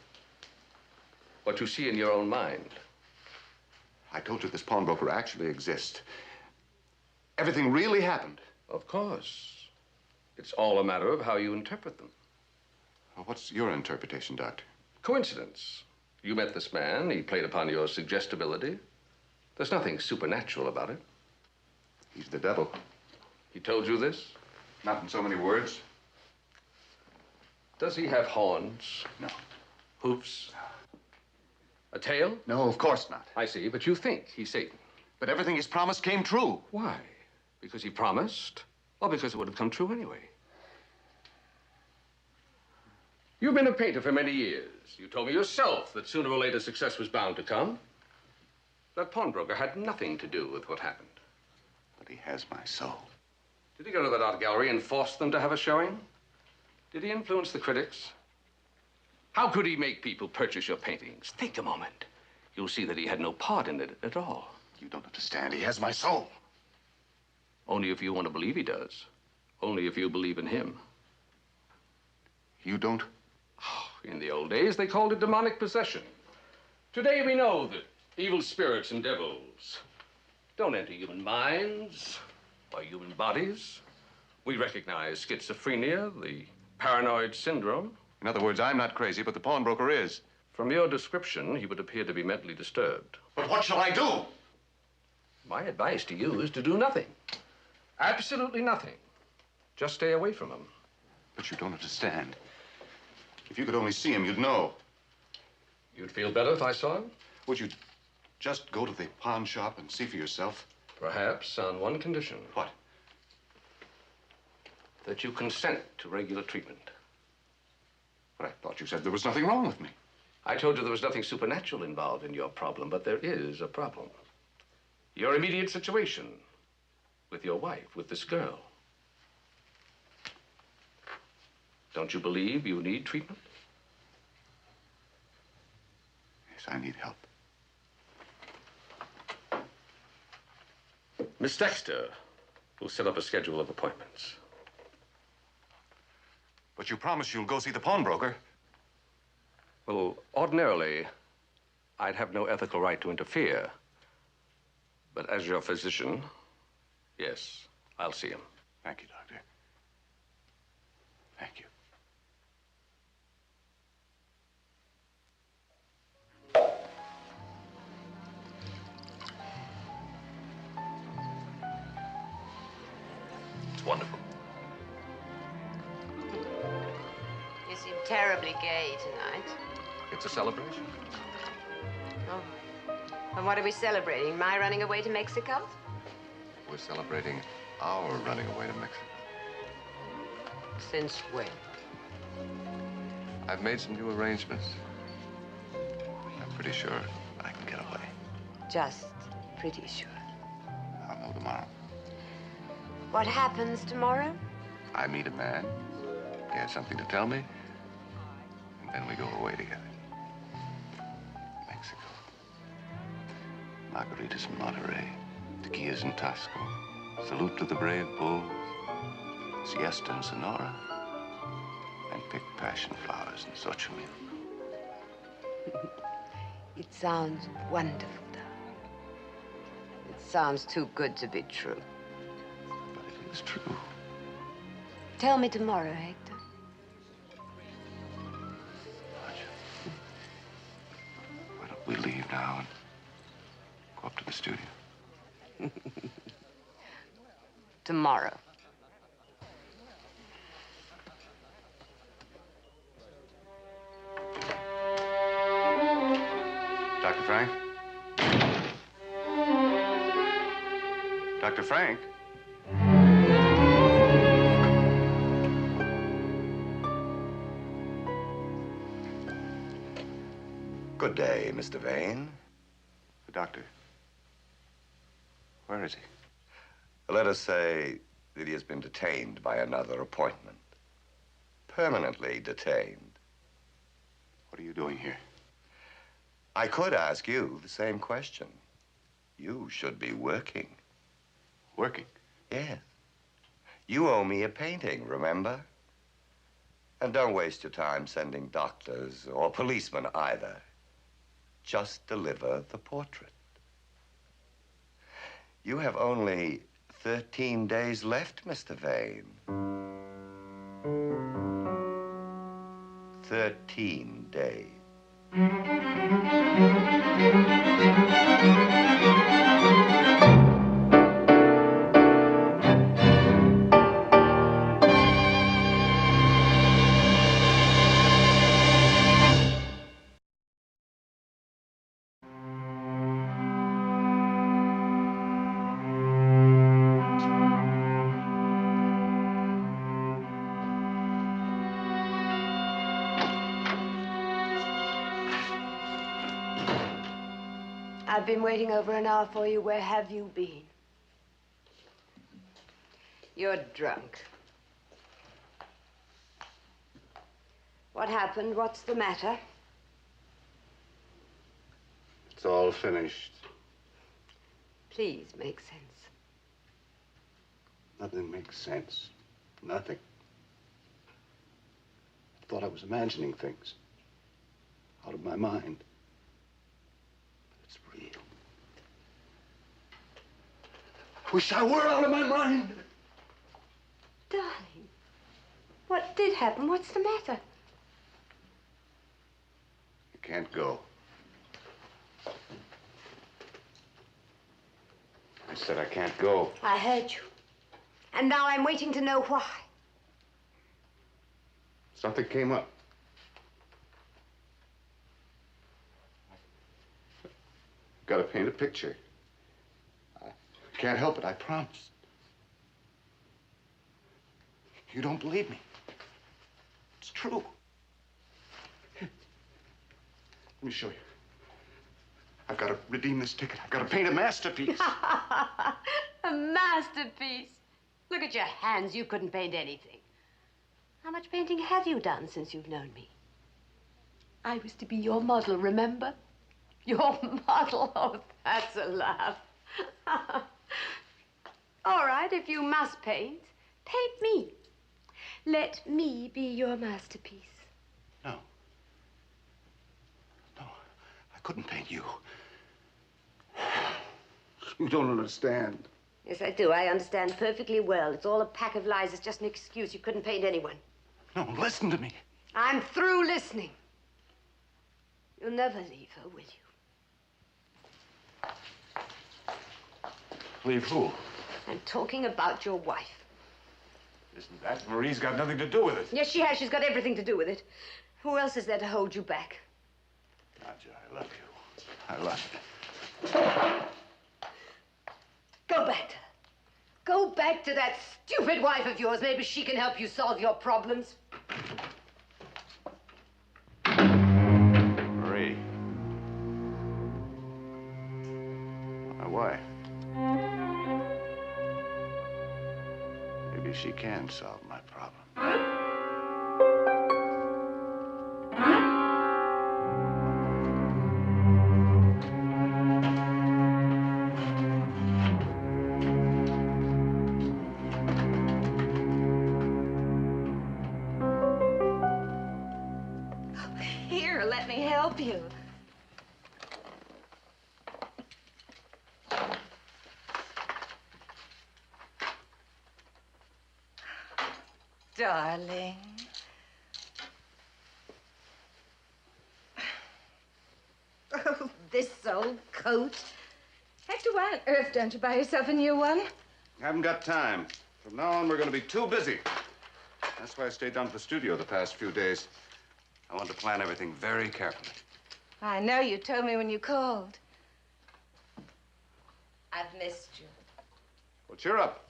What you see in your own mind. I told you this pawnbroker actually exists. Everything really happened. Of course. It's all a matter of how you interpret them. Well, what's your interpretation, Doctor? Coincidence. You met this man. He played upon your suggestibility. There's nothing supernatural about it. He's the devil. He told you this? Not in so many words. Does he have horns? No. Hoofs? A tail? No, of course not. I see, but you think he's Satan. But everything he's promised came true. Why? Because he promised, or because it would have come true anyway? You've been a painter for many years. You told me yourself that sooner or later success was bound to come. That pawnbroker had nothing to do with what happened. But he has my soul. Did he go to that art gallery and force them to have a showing? Did he influence the critics? How could he make people purchase your paintings? Think a moment. You'll see that he had no part in it at all. You don't understand. He has my soul. Only if you want to believe he does. Only if you believe in him. You don't? Oh, in the old days, they called it demonic possession. Today, we know that evil spirits and devils don't enter human minds or human bodies. We recognize schizophrenia, the paranoid syndrome. In other words, I'm not crazy, but the pawnbroker is. From your description, he would appear to be mentally disturbed. But what shall I do? My advice to you is to do nothing. Absolutely nothing. Just stay away from him. But you don't understand. If you could only see him, you'd know. You'd feel better if I saw him? Would you just go to the pawn shop and see for yourself? Perhaps on one condition. What? That you consent to regular treatment. But I thought you said there was nothing wrong with me. I told you there was nothing supernatural involved in your problem, but there is a problem. Your immediate situation with your wife, with this girl. Don't you believe you need treatment? Yes, I need help. Miss Dexter will set up a schedule of appointments. But you promise you'll go see the pawnbroker. Well, ordinarily, I'd have no ethical right to interfere. But as your physician, yes, I'll see him. Thank you, Doctor. Thank you. It's wonderful. You seem terribly gay tonight. It's a celebration. Oh. And what are we celebrating? My running away to Mexico? We're celebrating our running away to Mexico. Since when? I've made some new arrangements. I'm pretty sure I can get away. Just pretty sure. I'll know tomorrow. What happens tomorrow? I meet a man. He has something to tell me. And then we go away together. Mexico. Margaritas in Monterey. Tequilas in Tasco. Salute to the brave bulls. Siesta in Sonora. And pick passion flowers in Xochimilco. It sounds wonderful, darling. It sounds too good to be true. But it is true. Tell me tomorrow, Hector. Why don't we leave now and go up to the studio? Tomorrow. Dr. Frank? Dr. Frank? Good day, Mr. Vane. The doctor. Where is he? Let us say that he has been detained by another appointment. Permanently detained. What are you doing here? I could ask you the same question. You should be working. Working? Yes. You owe me a painting, remember? And don't waste your time sending doctors or policemen either. Just deliver the portrait. You have only 13 days left, Mr. Vane. 13 days. I've been waiting over an hour for you. Where have you been? You're drunk. What happened? What's the matter? It's all finished. Please make sense. Nothing makes sense. Nothing. I thought I was imagining things. Out of my mind. It's real. Wish I were out of my mind. Darling, what did happen? What's the matter? You can't go. I said I can't go. I heard you. And now I'm waiting to know why. Something came up. Got to paint a picture. I can't help it, I promise. You don't believe me. It's true. Here. Let me show you. I've got to redeem this ticket. I've got to paint a masterpiece. A masterpiece. Look at your hands. You couldn't paint anything. How much painting have you done since you've known me? I was to be your model, remember? Your model? Oh, that's a laugh. All right, if you must paint, paint me. Let me be your masterpiece. No. No, I couldn't paint you. You don't understand. Yes, I do. I understand perfectly well. It's all a pack of lies. It's just an excuse. You couldn't paint anyone. No, listen to me. I'm through listening. You'll never leave her, will you? Leave who? I'm talking about your wife. Isn't that? Marie's got nothing to do with it. Yes, she has. She's got everything to do with it. Who else is there to hold you back? Nadja, I love you. I love you. Go back to her. Go back to that stupid wife of yours. Maybe she can help you solve your problems. Marie. My wife. Maybe she can solve my problem. Here, let me help you. Darling. Oh, this old coat. Hector, why on earth don't you buy yourself a new one? Haven't got time. From now on, we're going to be too busy. That's why I stayed down at the studio the past few days. I wanted to plan everything very carefully. I know you told me when you called. I've missed you. Well, cheer up.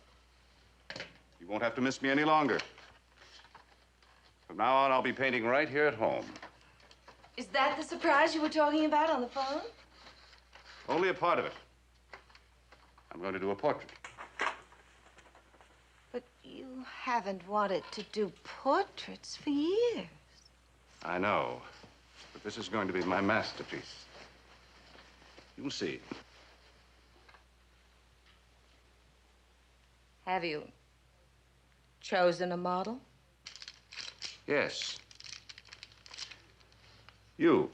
You won't have to miss me any longer. From now on, I'll be painting right here at home. Is that the surprise you were talking about on the phone? Only a part of it. I'm going to do a portrait. But you haven't wanted to do portraits for years. I know, but this is going to be my masterpiece. You'll see. Have you chosen a model? Yes. You.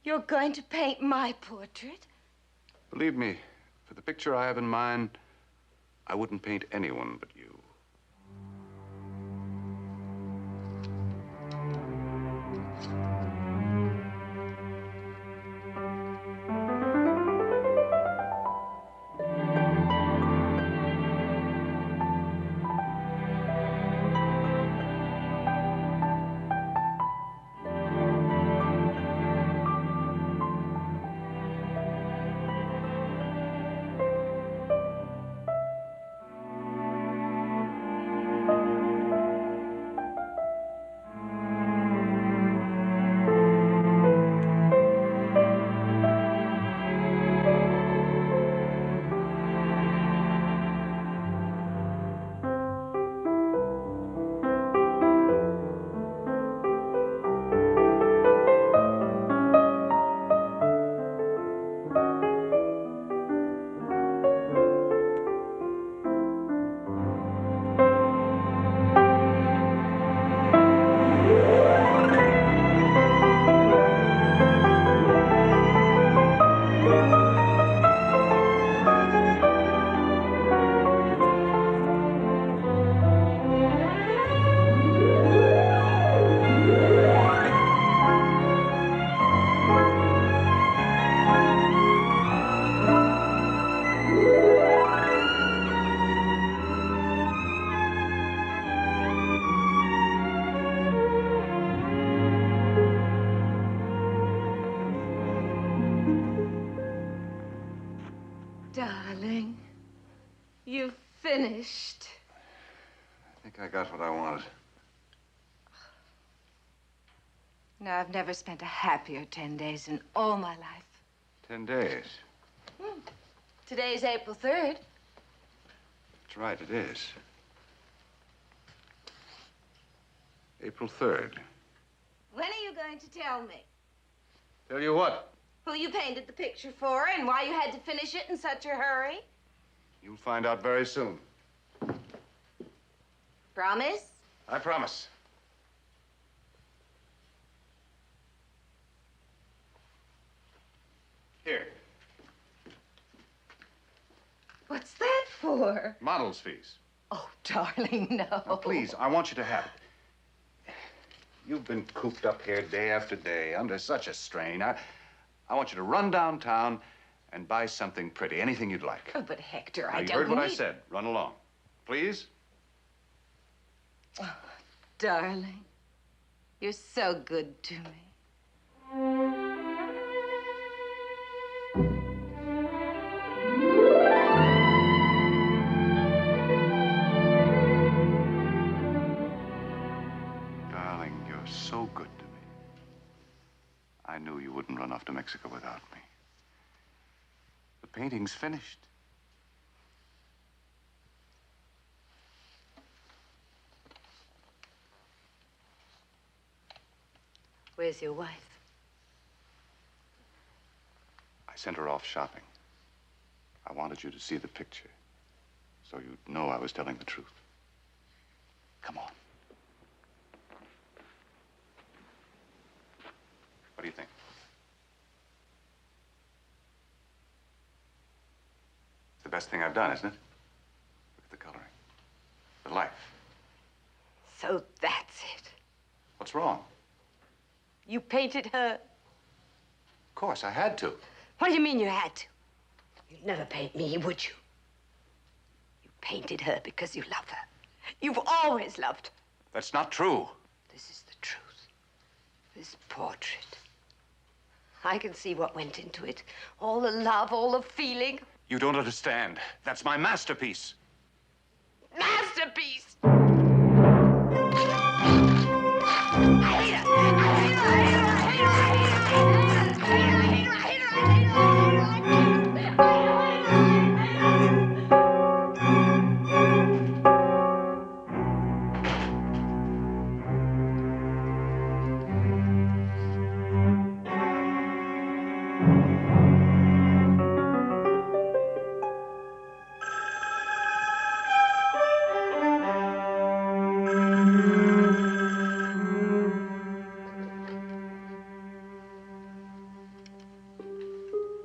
You're going to paint my portrait? Believe me, for the picture I have in mind, I wouldn't paint anyone but you. Darling, you've finished. I think I got what I wanted. No, I've never spent a happier 10 days in all my life. 10 days. Today's April 3rd. That's right, it is. April 3rd. When are you going to tell me Tell you what, who you painted the picture for and why you had to finish it in such a hurry? you'll find out very soon. Promise? I promise. Here. What's that for? Model's fees. Oh, darling, no. Now, please, I want you to have it. You've been cooped up here day after day under such a strain. I want you to run downtown and buy something pretty, anything you'd like. Oh, but Hector, Now, I you don't heard what I need- said. Run along. Please? Oh, darling, you're so good to me. Darling, you're so good to me. I knew you wouldn't run off to Mexico without me. The painting's finished. Where's your wife? I sent her off shopping. I wanted you to see the picture, so you'd know I was telling the truth. Come on. What do you think? It's the best thing I've done, isn't it? Look at the coloring. The life. So that's it. What's wrong? You painted her. Of course, I had to. What do you mean you had to? You'd never paint me, would you? You painted her because you love her. You've always loved her. That's not true. This is the truth. This portrait. I can see what went into it. All the love, all the feeling. You don't understand. That's my masterpiece. Masterpiece!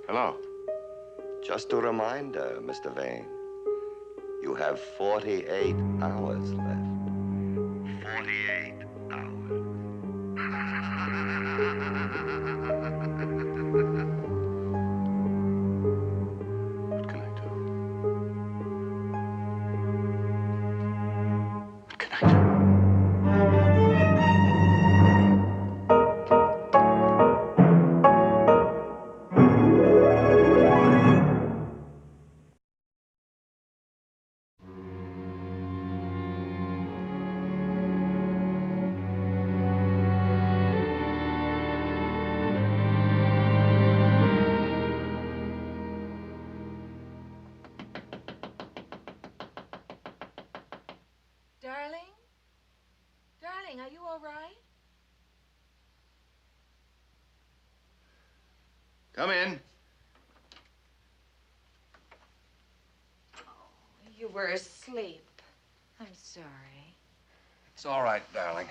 Hello. Just a reminder, Mr. Vane. You have 48 hours left. 48 hours. What can I do? What can I do? Darling? Darling, are you all right? Come in. You were asleep. I'm sorry. It's all right, darling.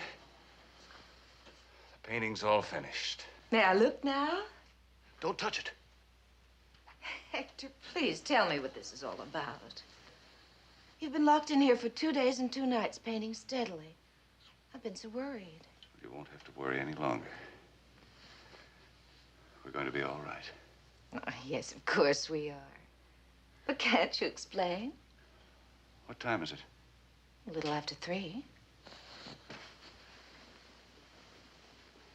The painting's all finished. May I look now? Don't touch it. Hector, please tell me what this is all about. You've been locked in here for 2 days and 2 nights painting steadily. I've been so worried. You won't have to worry any longer. We're going to be all right. Oh, yes, of course we are. But can't you explain? What time is it? A little after 3.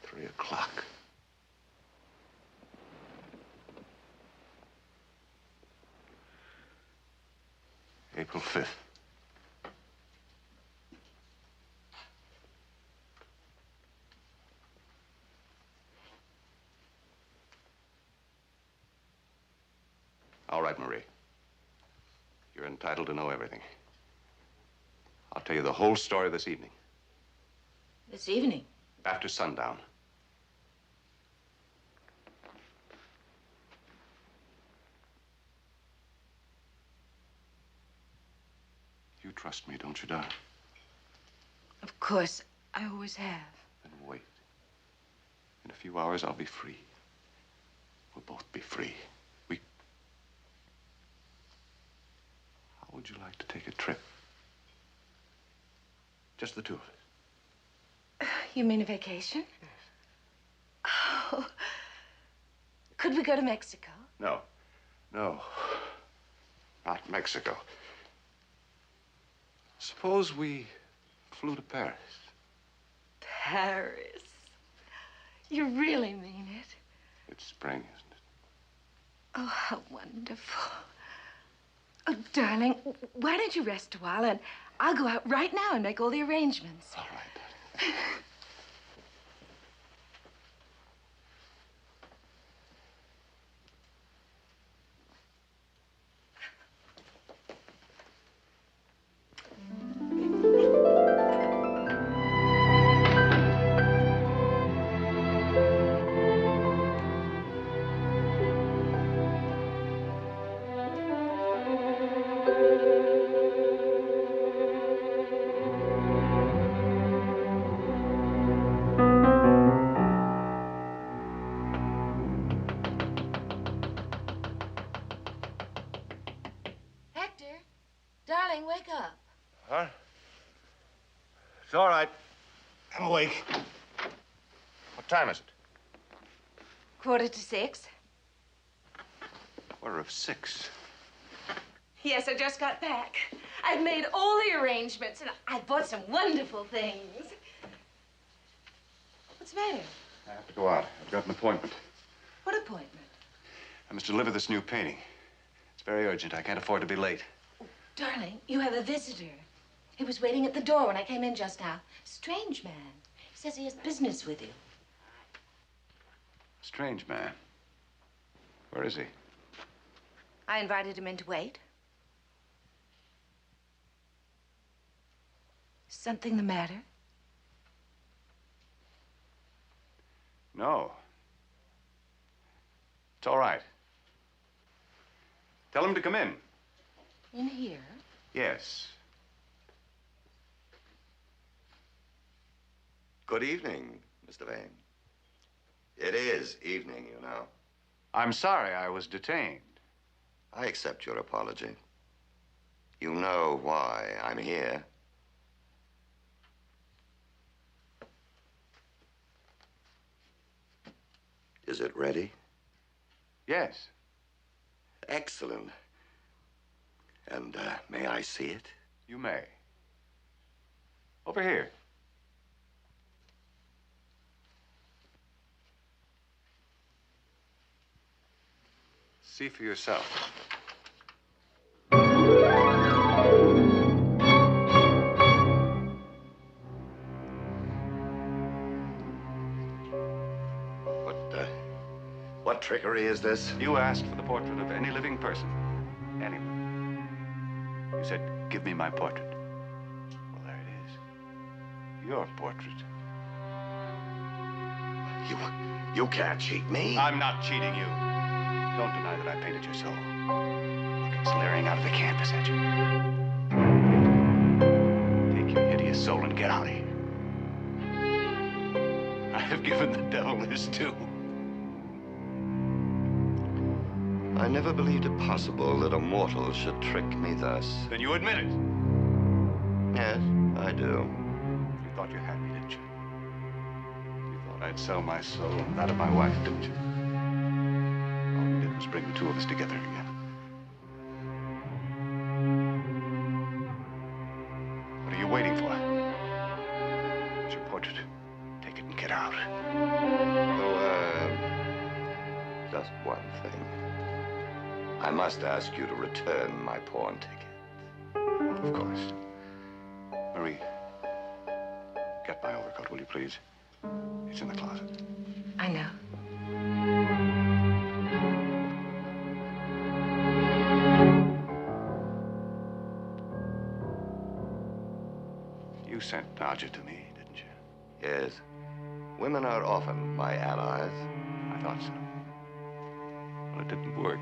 3 o'clock. April 5th. All right, Marie. You're entitled to know everything. I'll tell you the whole story this evening, This evening? after sundown. You trust me, don't you, darling? Of course, I always have. Then wait. In a few hours, I'll be free. We'll both be free. would you like to take a trip? Just the two of us. You mean a vacation? Yes. Oh. Could we go to Mexico? No. No. Not Mexico. Suppose we flew to Paris. Paris. You really mean it? It's spring, isn't it? Oh, how wonderful. Oh, darling, why don't you rest a while and I'll go out right now and make all the arrangements. All right. Hector, darling, wake up. Huh? It's all right. I'm awake. What time is it? 6:45. 6:45. Yes, I just got back. I've made all the arrangements and I bought some wonderful things. What's the matter? I have to go out. I've got an appointment. What appointment? I must deliver this new painting. It's very urgent. I can't afford to be late. Darling, you have a visitor. He was waiting at the door when I came in just now. Strange man. He says he has business with you. Strange man. Where is he? I invited him in to wait. Something the matter? No. It's all right. Tell him to come in. In here? Yes. Good evening, Mr. Vane. It is evening, you know. I'm sorry I was detained. I accept your apology. You know why I'm here. Is it ready? Yes. Excellent. And may I see it? You may. Over here. See for yourself. What trickery is this? You asked for the portrait of any living person. Anyone. You said, give me my portrait. Well, there it is. Your portrait. You can't cheat me. I'm not cheating you. Don't deny that I painted your soul. Look, it's leering out of the canvas at you. Take your hideous soul and get out of here. I have given the devil his due. I never believed it possible that a mortal should trick me thus. Then you admit it. Yes, I do. You thought you had me, didn't you? You thought I'd sell my soul and that of my wife, didn't you? All you did was bring the two of us together again. What are you waiting for? It's your portrait. Take it and get out. Just one thing. I must ask you to return my pawn ticket. Of course. Marie, get my overcoat, will you please? It's in the closet. I know. You sent Nadja to me, didn't you? Yes. Women are often my allies. I thought so. Well, it didn't work.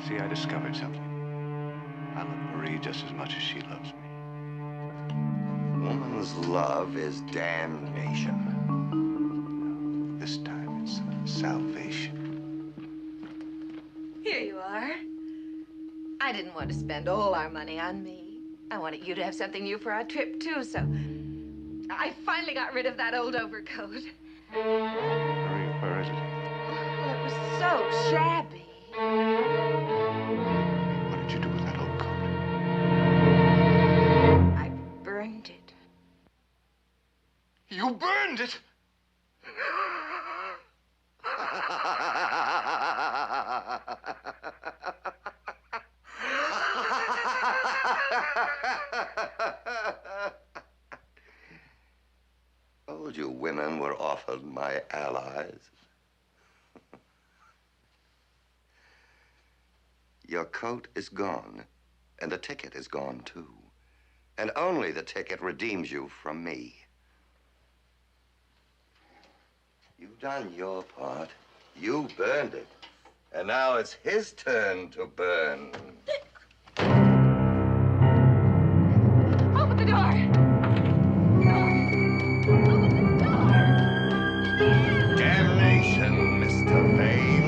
See, I discovered something. I love Marie just as much as she loves me. Woman's love is damnation. No, this time it's salvation. Here you are. I didn't want to spend all our money on me. I wanted you to have something new for our trip, too, so I finally got rid of that old overcoat. Where is it? Well, it was so shabby. What did you do with that old coat? I burned it. You burned it? Told you women were often my allies. Your coat is gone, and the ticket is gone, too. And only the ticket redeems you from me. You've done your part. You burned it. And now it's his turn to burn. Open the door! Damnation, Mr. Vane.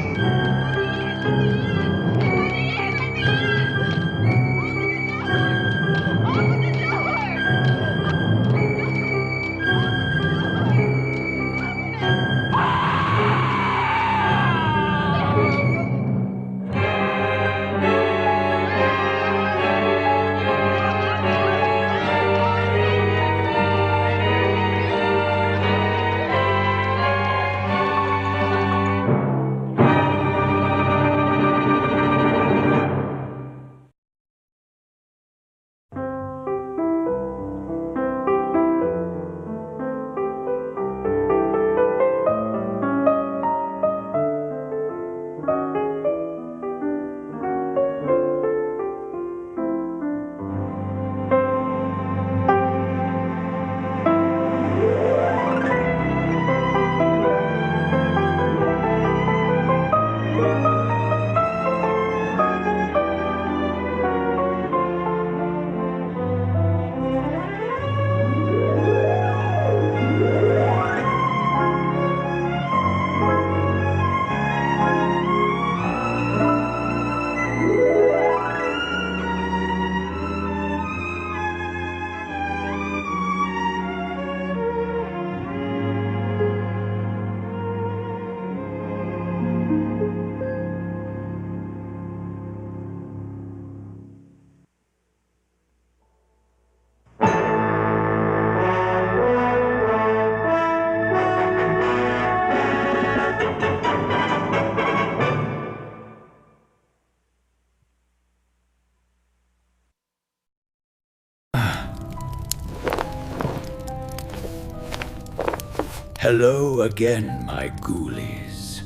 Hello again, my ghoulies.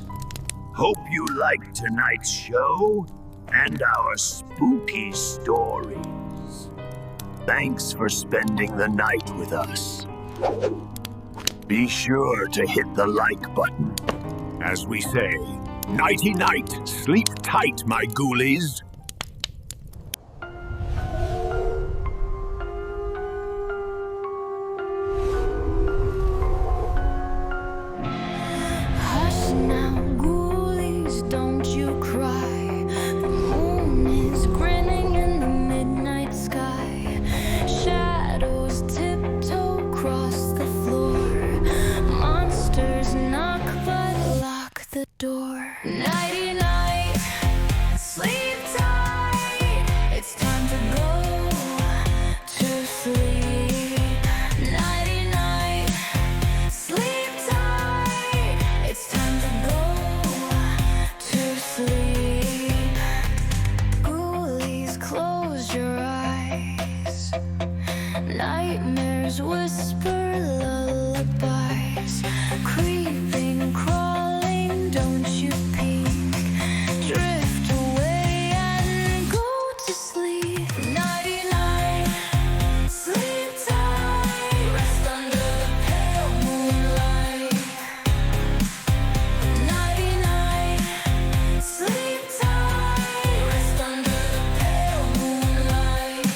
Hope you liked tonight's show and our spooky stories. Thanks for spending the night with us. Be sure to hit the like button. As we say, nighty-night, sleep tight, my ghoulies. Hush now, ghoulies, don't you cry. The moon is grinning in the midnight sky. Shadows tiptoe across the floor. Monsters knock but lock the door. Nighty night, sleep tight. It's time to go to sleep. Nighty night, sleep tight. It's time to go to sleep. Ghoulies, close your eyes. Nightmares whisper lullabies. Creeping, crawling, don't you peek. Drift away and go to sleep. Nighty night, sleep tight. Rest under the pale moonlight. Nighty night, sleep tight. Rest under the pale moonlight.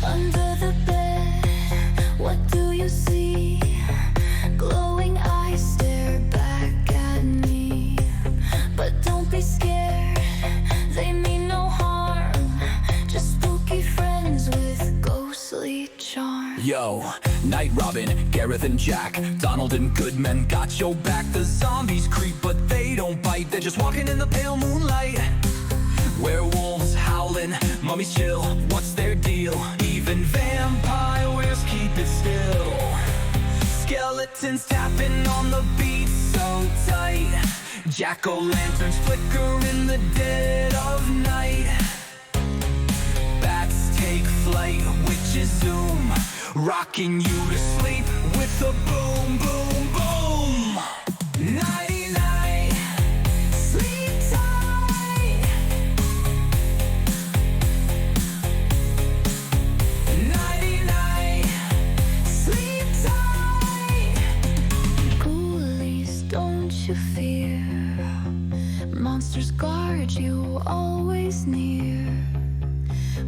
Under the bed, what do you see? Glowing eyes stare back at me. But don't be scared, Yo, Night Robin, Gareth and Jack, Donald and Goodman got your back. The zombies creep, but they don't bite. They're just walking in the pale moonlight. Werewolves howling, mummies chill. What's their deal? Even vampires keep it still. Skeletons tapping on the beat so tight. Jack-o'-lanterns flicker in the dead of night. Bats take flight, witches zoom, rocking you to sleep with a boom, boom, boom. Nighty-night, sleep tight. Nighty-night, sleep tight. Ghoulies, don't you fear. Monsters guard you always near.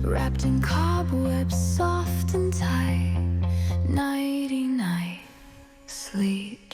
Wrapped in cobwebs, soft and tight. Nighty-night, sleep.